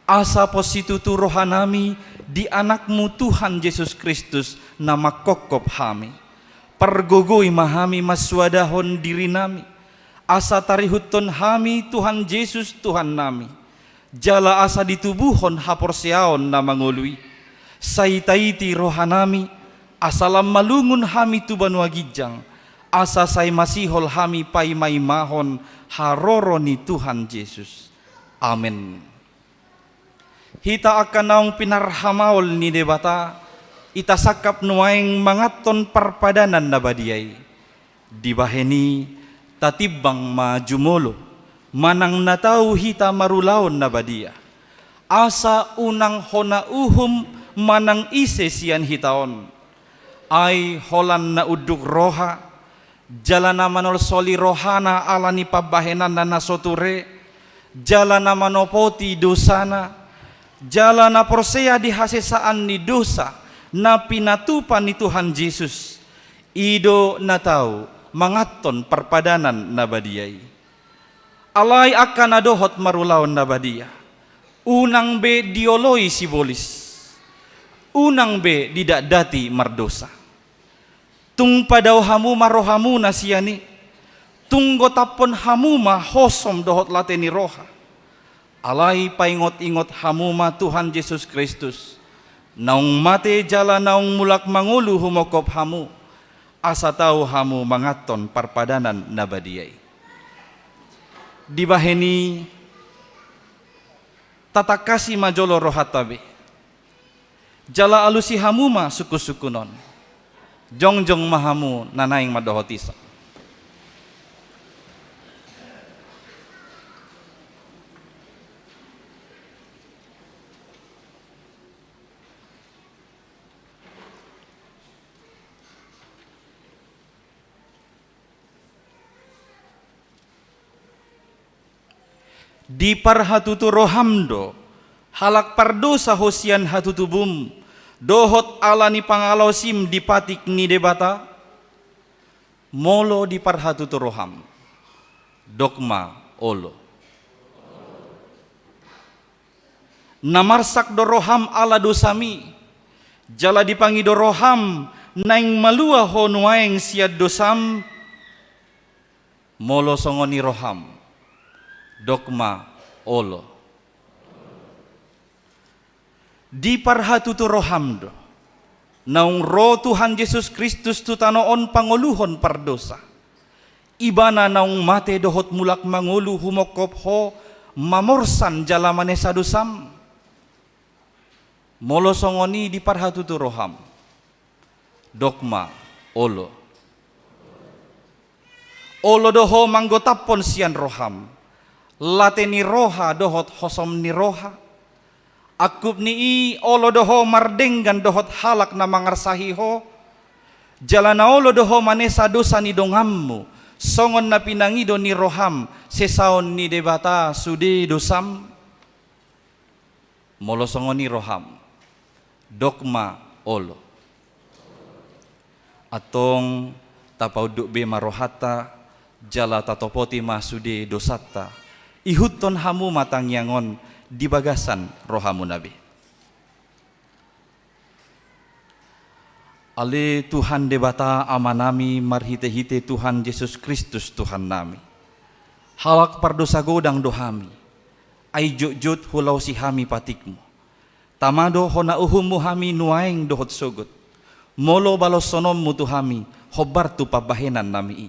Asa positu tu rohanami di anakmu Tuhan Yesus Kristus na makokop hami. Pergogoy mahami maswadahon diri nami. Asa tarihuton hami Tuhan Yesus Tuhan nami. Jala asa ditubuhon haporsiaon na mangului. Saitaiti rohanami, asalam malungun hami tu Banua Gijang. Asa say masihol hami pay maimahon haroro ni Tuhan Yesus. Amen. Hita akan naong pinarhamaol ni debata, itasakap nuaing mangaton parpadanan na badiyay. Dibaheni tatibang majumolo, manang natau hita marulaon na badiya. Asa unang hona uhum manang ise siyan hitaon. Ay holan na uduk roha, jalana manol soli rohana ala ni pabahenan na nasoture, jalana manopoti dosana, jalana porseya dihasesaan ni dosa na pinatupan ni Tuhan Yesus. Ido na tau mangaton perpadanan na badiyay. Alay akan adohot marulaon na badiya. Unang be dioloy sibolis. Unang be didadati mardosa. Tung padaw hamuma rohamu na siyani. Tung gotapon hamuma hosom dohot lateni roha. Alay paingot-ingot hamuma Tuhan Yesus Kristus. Naung mate jala naung mulak mangulu humokop hamu. Asa tau hamu mangaton parpadanan na badiyay. Dibaheni tatakasi majolo rohatabe. Jala alusi hamuma suku-sukunon. Jongjong mahamu nanaing madohotisa. Di parhatutu rohamdo halak pardosa hosian hatutubum dohot alani pangalosim dipatik ni debata molo di parhatutu roham dogma olo namarsak doroham ala dosami, jala dipangi doroham naing malua ho nuaeng siad dosam, molo songoni roham, dogma olo. Di parhatu tu roham do, naung roh Tuhan Yesus Kristus tu tanoon pangoluhon pardosa. Ibana naung mate dohot mulak mangulu humokop ho mamorsan jala manesa dosam. Molo songoni di parhatu tu roham, dogma olo. Olo doho manggotapon sian roham, lateni roha dohot hosom ni roha. Akub ni olo doho mardenggan dohot halak na mangarsahi ho. Jalana olo doho manesa dosa ni dongammu, songon na pinangido ni roham, sesaon ni debata sudi dosam. Molo songon ni roham, dogma olo. Atong tapauduk be marohata, jala tatopoti masude dosata, ihuton hamu matang yangon di bagasan rohamu nabi. Ale Tuhan debata amanami marhite-hite Tuhan Yesus Kristus Tuhan nami. Halak pardosa godang dohami, ay jut hulau si hami patikmu. Tamado hona uhumu hami nuaeng dohot sogot. Molo balos sonom mutuhami, hobar tu pabahenan nami.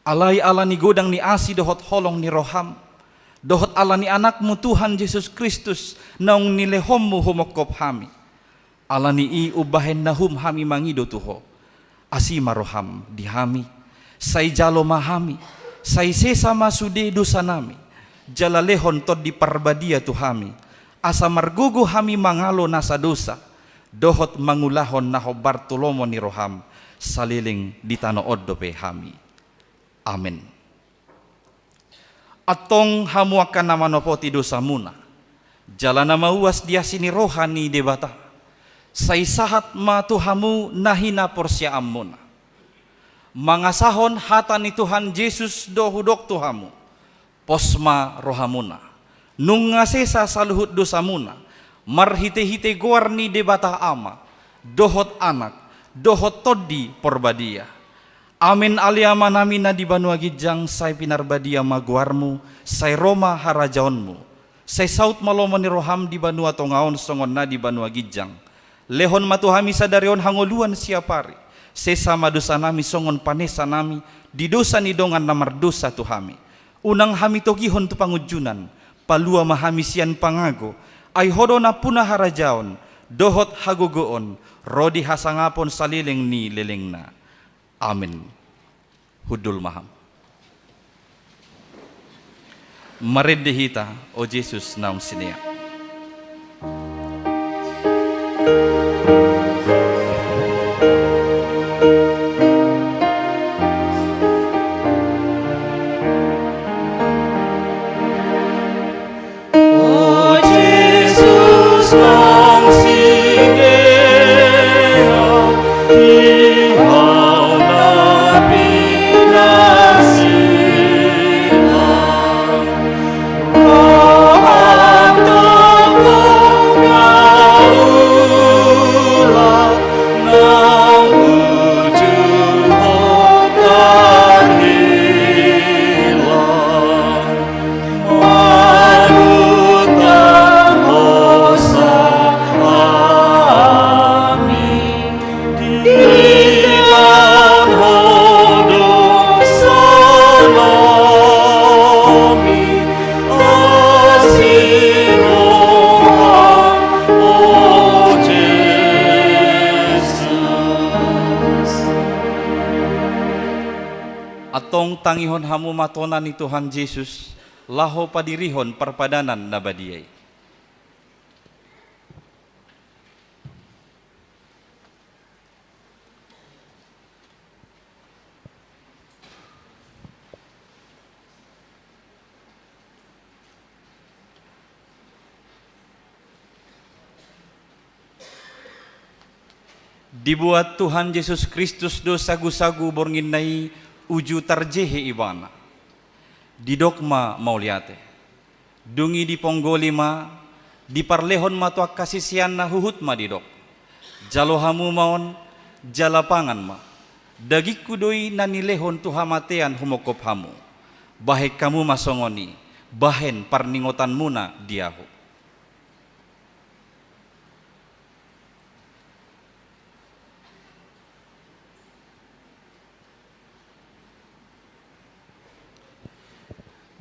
Alai ala ni godang ni asi dohot holong ni roham. Dohot ala ni anakmu Tuhan Yesus Kristus, naung nilehommu homokop hami. Ala ni i ubahen nahum hami mangido tuho. Asima roham di hami, say jalo mahami, say sesama sude dosa nami. Jala lehon tod di parbadia tuhami. Asa margugo hami mangalo nasa dosa. Dohot mangulahon na hobar tulomo ni roham, saliling di tanood dope hami. Amen. Atong hamuakan nama nopoti dosa muna. Jala nama uas dia sini rohani debata. Say sahat matuhamu nahina porsya amuna. Mangasahon hata ni Tuhan Yesus dohudok tuhamu. Posma rohamuna. Nungasesa saluhut dosa muna. Marhite-hite guarni debata ama, dohot anak, dohot todi porbadia. Amin aliama namina di banua gijang, say pinarbadia maguarmu, say Roma harajaonmu, say saut malomo ni roham di banua tongaon songon na di banua gijang. Lehon matuhami sadarion hangoluan siapari, sesama dosa nami songon panesa nami, di dosa ni dongan namar dosa tuhami. Unang hami togihon tu pangujunan, palua mahami sian pangago, ay hodo na punah harajaon, dohot hagugoon, rodi hasangapon saliling ni leleng na. Amin. Hudul maham. Maredehita, o Jesus naung sinia. Atong tangihon hamu matonan ni Tuhan Yesus, laho padirihon perpadanan nabadiay. Dibuat Tuhan Yesus Kristus do sagu-sagu bornginai uju tarjehe ibana. Di dogma mauliate. Dungi di ponggolima di parlehon matua kasisian na huhut ma didok. Jalo hamu maon jalapangan ma. Dagik kudoi nanilehon tuhamatean humokop hamu. Bahek kamu masongoni, bahen parningotan muna diahu.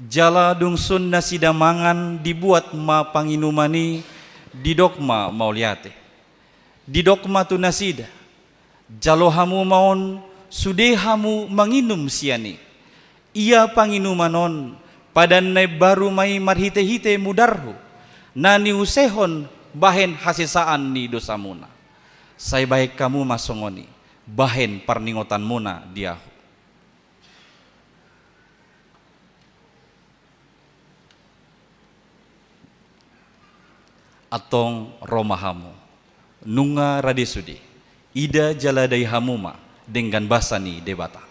Jala dungsun nasi damangan dibuat ma panginumani didokma mauliate. Didokma tu nasida. Jalo hamu maon sudehamu manginum siani. Ia panginumanon padanai baru mai marhite-hite mudarhu. Nani usehon bahen hasisaan ni dosamuna. Say baik kamu masongoni bahen parningotan muna diahu. Atong romahamu nunga radesudi ida jaladai hamuma dengan basani debata.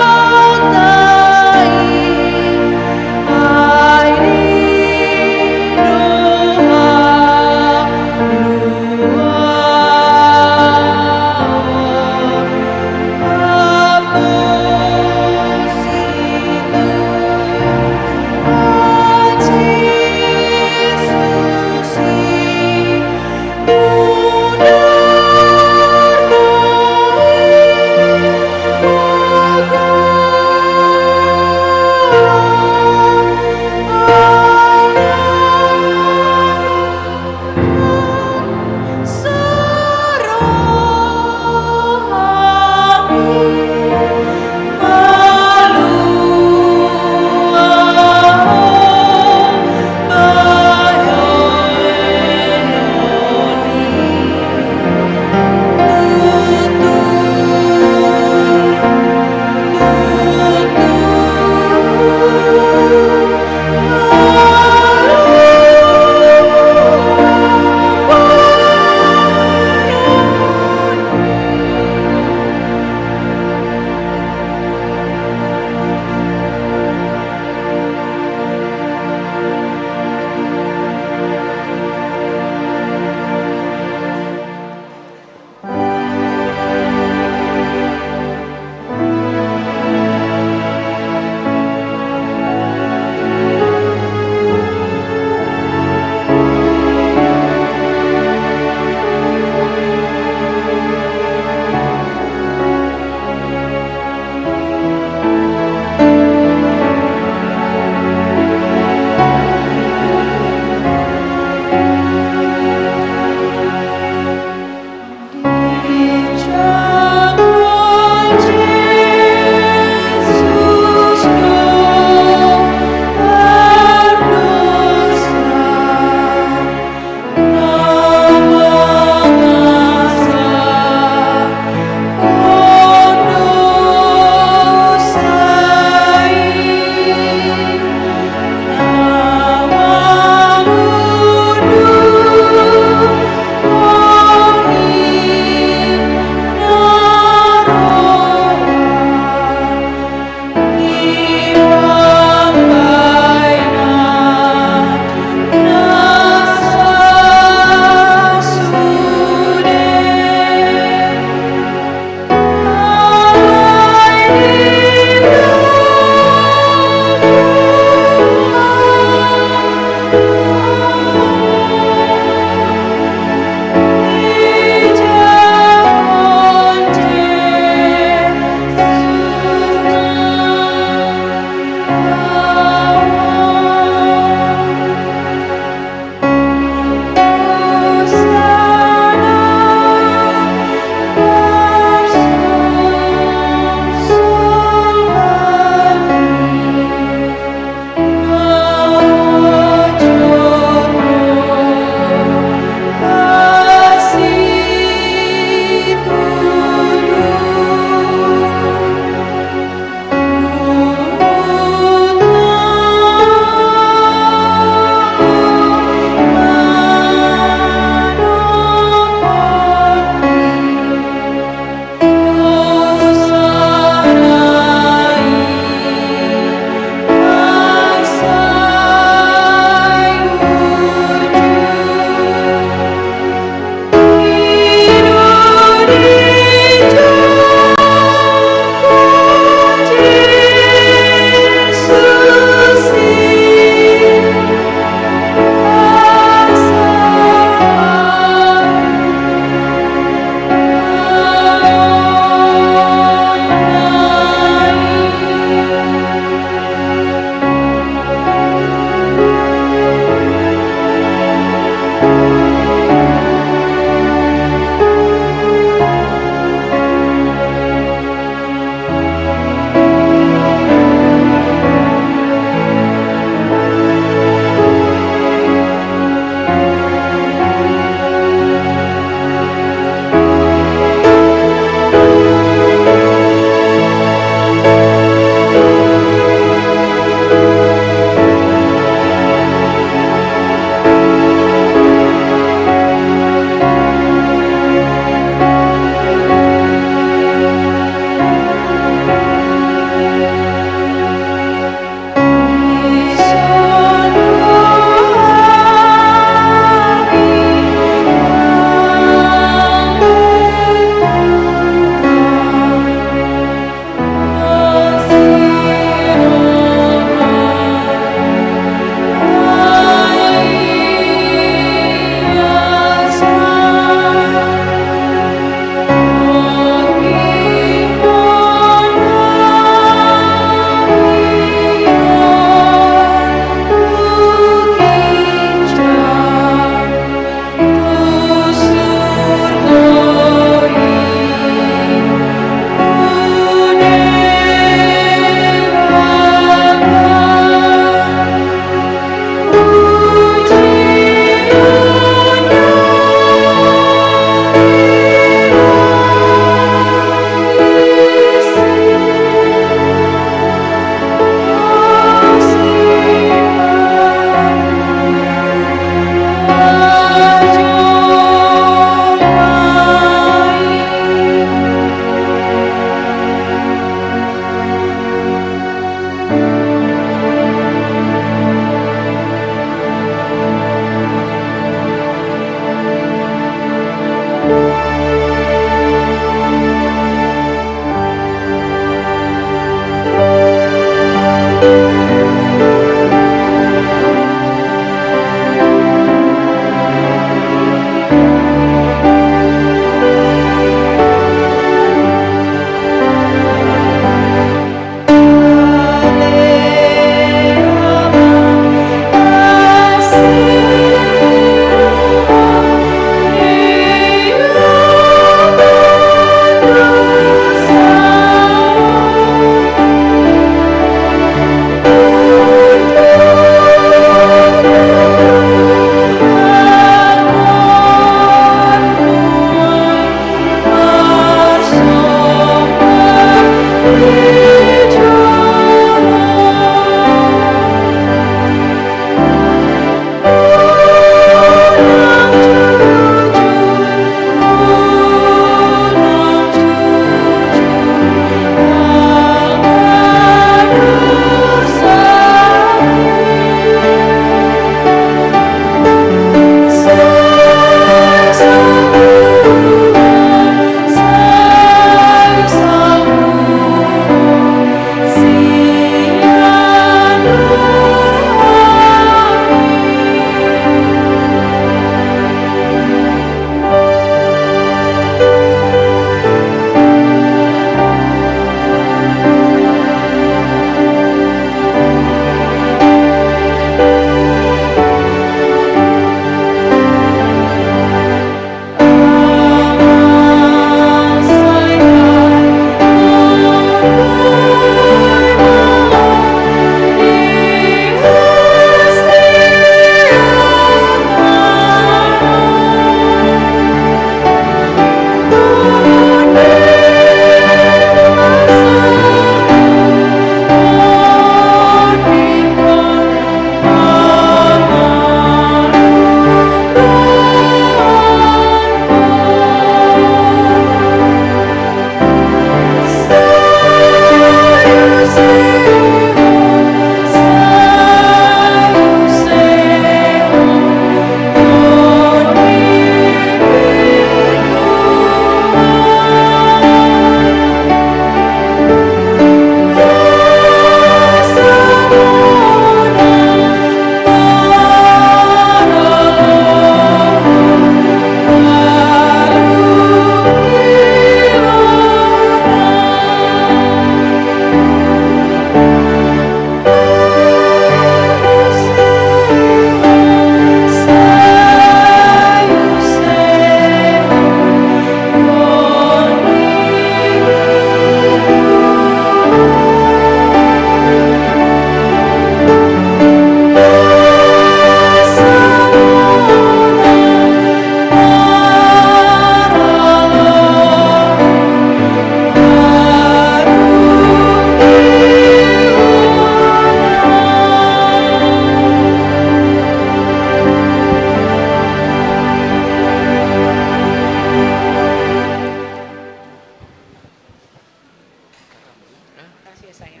saya.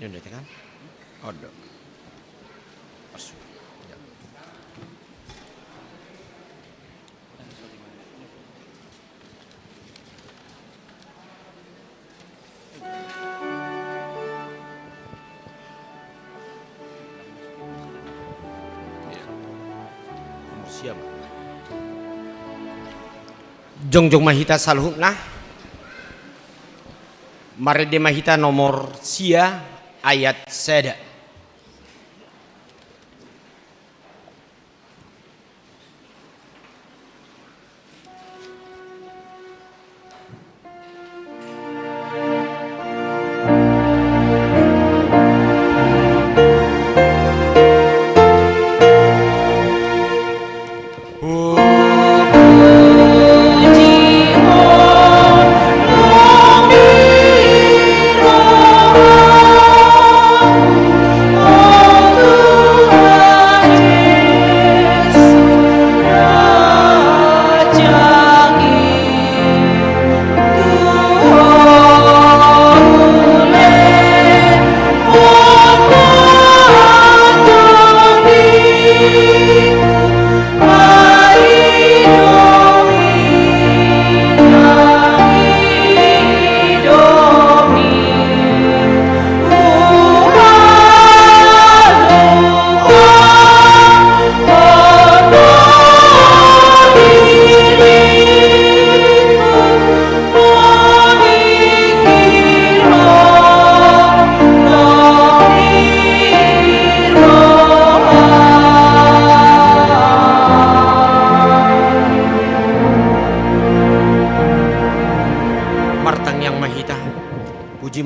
Ini udah kan? Oh, udah. Masuk. Ya. Siap. Jongjong mahita salhut nah. Marede mahita nomor sia ayat seda.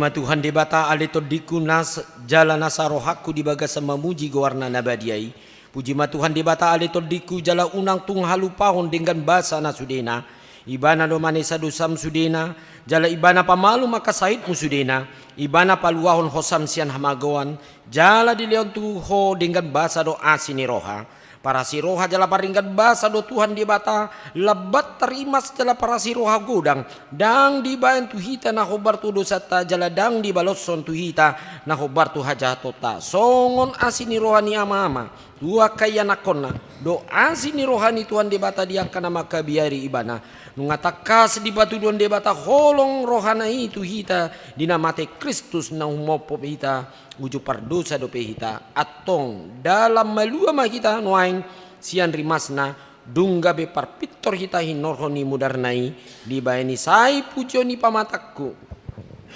Tuhan debata aleto dikunas jala nasarohaku dibagasa memuji gowarna nabadiai. Puji ma Tuhan debata aleto diku jala unang tung halupahon dengan basa nasudena. Ibana do manesa dosam sudena jala ibana pamalu maka sahid musudena. Ibana paluahon hosam sian hamagoan jala di leon tuho dengan basa do asini roha. Para siroha jala paringgan basa do Tuhan debata lebat terimas jala para siroha godang dang dibayan tuhita na hobar tu dosata jala dang dibalosson tuhita na hobar tu hajatota songon asini rohani ama-ama tua kaya nakonna do asini rohani Tuhan debata diangkana maka biari ibana nungatakas di batu duan debata holong rohana itu hita dinamate Kristus na humopop hita uju pardosa dope hita atong dalam malua mahita nuaing sian rimasna dungga be parpitor hita hinorhoni mudarnai dibayani sai pujoni pamatakku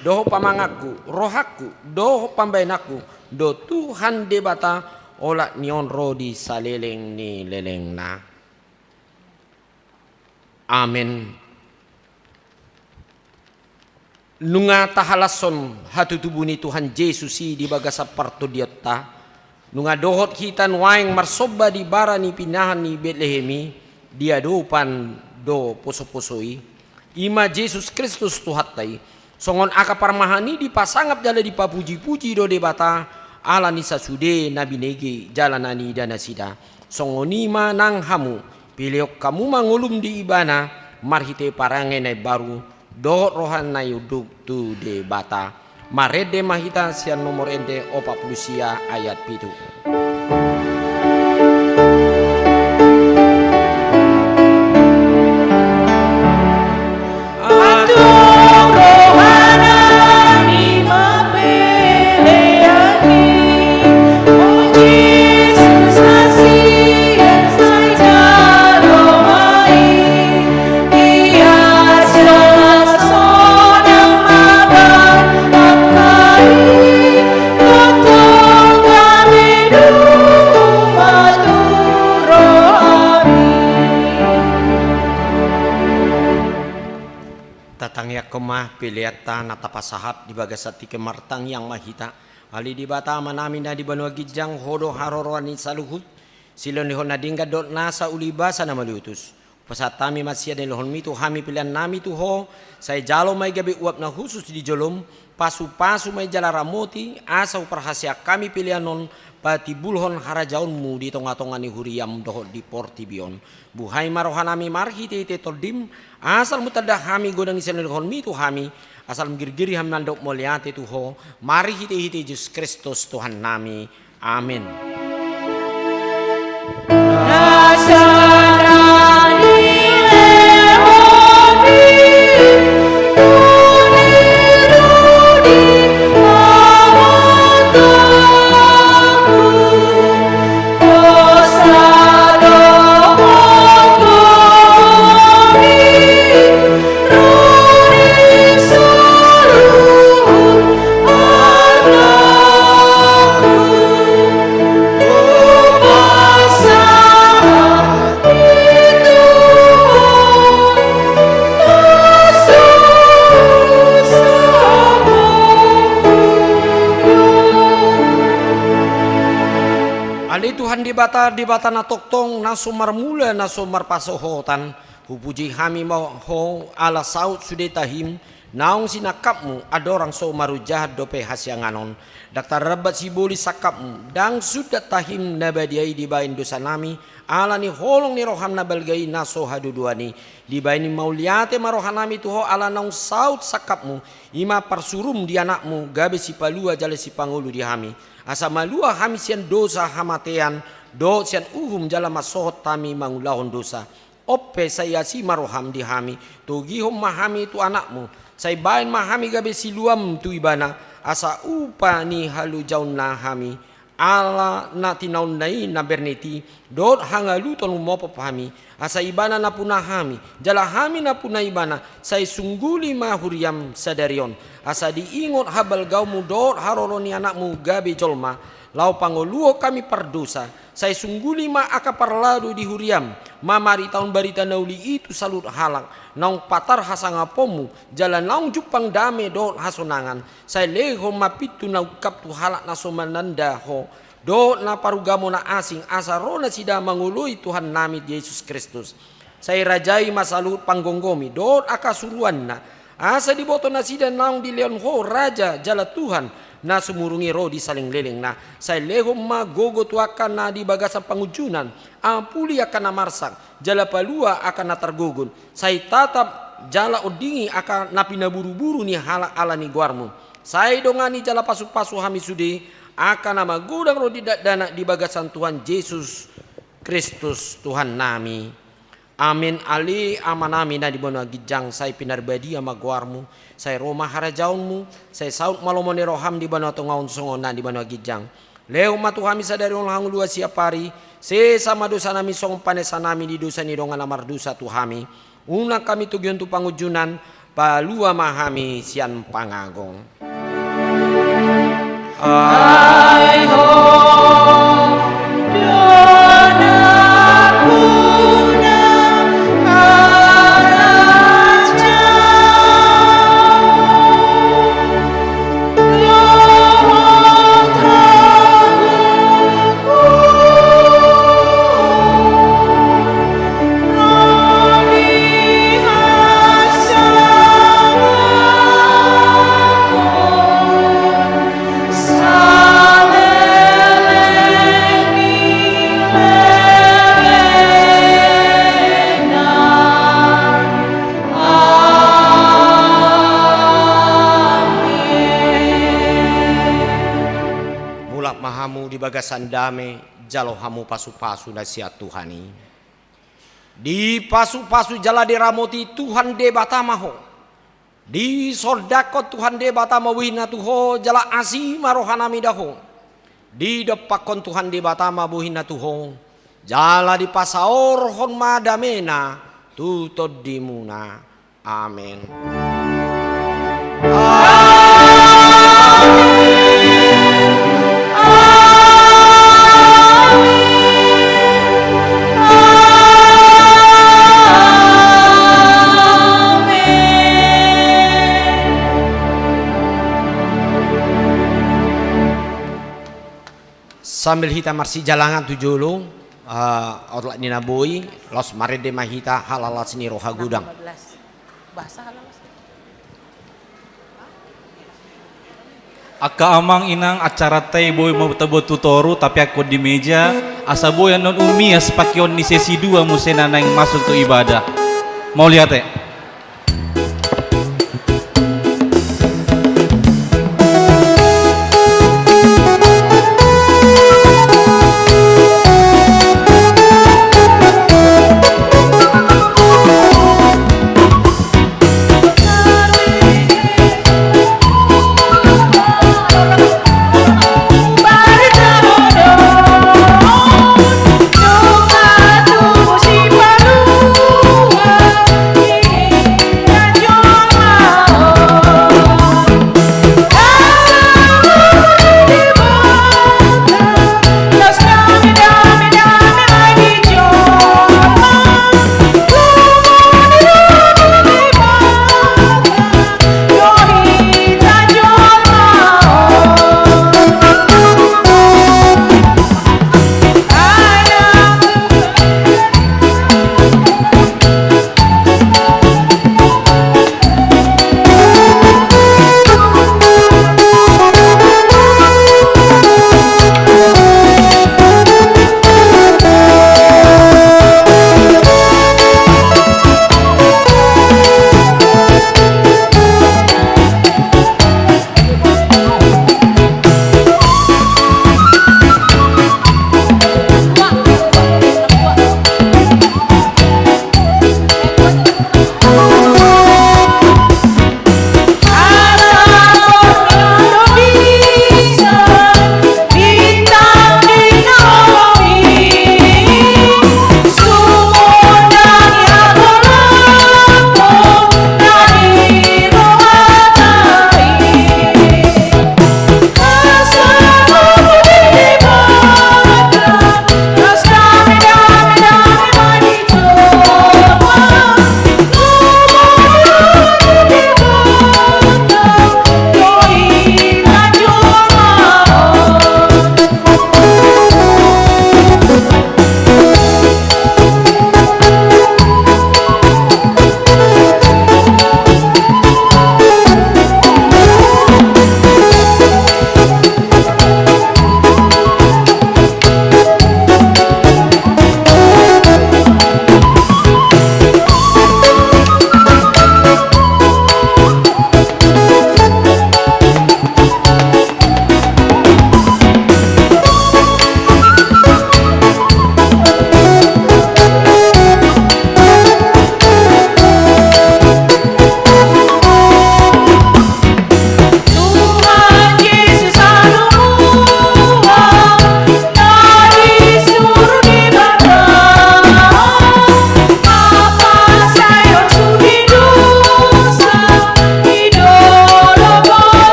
doho pamangaku rohaku doho pambainaku do Tuhan debata ola nionro di saleleng ni leleng na. Amin. Nunga tahalason hatu tubuni Tuhan Yesusi di bagasa parto diota. Nunga dohot hitan waeng marsoba di barani pinahan ni Betlehemi dia dopan do poso-posoi. Ima Yesus Kristus tuhatai. Songon aka parmahani dipasangap jala dipapuji-puji do debata ala nisa sude nabi nege jalanani dana sida. Songonima nang hamu piliok kamu mangulum di ibana marhite parangenai baru do rohan na yuduk tu de bata marede mahita sian nomor ende opa plusia ayat pitu. Tatangya kemah piliata natapasahap di bagasati kemartang yang mahita ali di bata manami na di banua gijang hodo harorwani saluhut silon hon nadingga dot nasa ulibasa na maliutus Pasat kami masih ada lohon mitu kami pilihan nami tu ho. Saya jalo mai gabe uap na khusus di jolom. Pasu-pasu mai jala ramoti asau perhasia kami pilihan non pati bulhon harajaunmu di tonga-tonga ni huriam doh di portibion. Buhai marohanami marhi te toldim asal mutadah kami godang isen lohon mitu kami asal mgirgiri ham nandok moliate tu ho. Mari hite Yesus Kristus Tuhan nami. Amin. Di bata na toktong na sumar mula na sumar pasohotan hupuji kami mau ho ala saut sudetahim naung sinakapmu adorang so marujah dope hasyanganon daktar rabat siboli sakapmu dang sudah tahim nabadiai dibain dosa nami ala ni holong ni roham nabalgai naso haduduani dibaini mauliate marohanami tuho ala naung saut sakapmu ima parsurum di anakmu gabe si palua jale si pangulu di hami asa malua kami sian dosa hamatean do sian jala masohot tami mangulahon dosa oppe saya si maroham di hami tu gihom mahami tu anakmu saya bain mahami gabe siluam tu ibana asa upa ni halu jaun na hami ala na tinaun nai na berneti dot hangalu ton mo pahami asa ibana na punah hami jala hami na punah ibana saya sungguli mahuriam sadarion asa diingot habal gaumu dot haroroni anakmu gabe jolma lau pangoluo kami perdosa saya sungguli ma aka parladu di huriam mamari tahun barita nauli itu salut halak naung patar hasangapomu jalan naung jupang dame dot hasonangan saya leho mapitu naukap tu halak nasomananda ho dot na parugamo na asing asarona sida mangului Tuhan nami Yesus Kristus saya rajai masalut panggonggomi dot aka suruan na asa diboto na sida naung di leon ho raja jala Tuhan na sumurungi roh di saling leleng na saya lehom magogo tuakan na di bagasan pangujunan ampuli akan namarsak jala palua akan natargogon saya tatap jala odingi akan napina buru-buru ni halak ala ni guarmu saya dongani jala pasu-pasu hami sude akan nama gudang roh di dana di bagasan Tuhan Yesus Kristus Tuhan nami. Amin ali amanami na di bawah gijang saya pinarbadi ama guarmu saya Roma harajaunmu saya saut malomone roham di bawah tongaun songon na di bawah gijang leo matu kami sadari orang lua siapari se sama dosa nami song panesa nami di dosa ni dongan amar dosa tu kami una kami tugion tu pangujunan palua mahami sian pangagong Hai ho bagasan dame jalo hamu pasu-pasu nasihat Tuhani di pasu-pasu jala de ramoti Tuhan de batamaho di soldakot Tuhan de batama wina tuho jala asi marohanami daho di depakon Tuhan de batama buhina tuho jala di pasaor hon madamena tutod dimuna amin. Sambil kita marsi jalangan tujulu Orla nina boy los marede mahita halalat seni roha gudang. Bahasa halal. Aka amang inang acara teh boy mau tebo tutoru tapi aku di meja asa boy non umi as pakion ni sesi 2 musena nang masuk tu ibadah. Mau lihat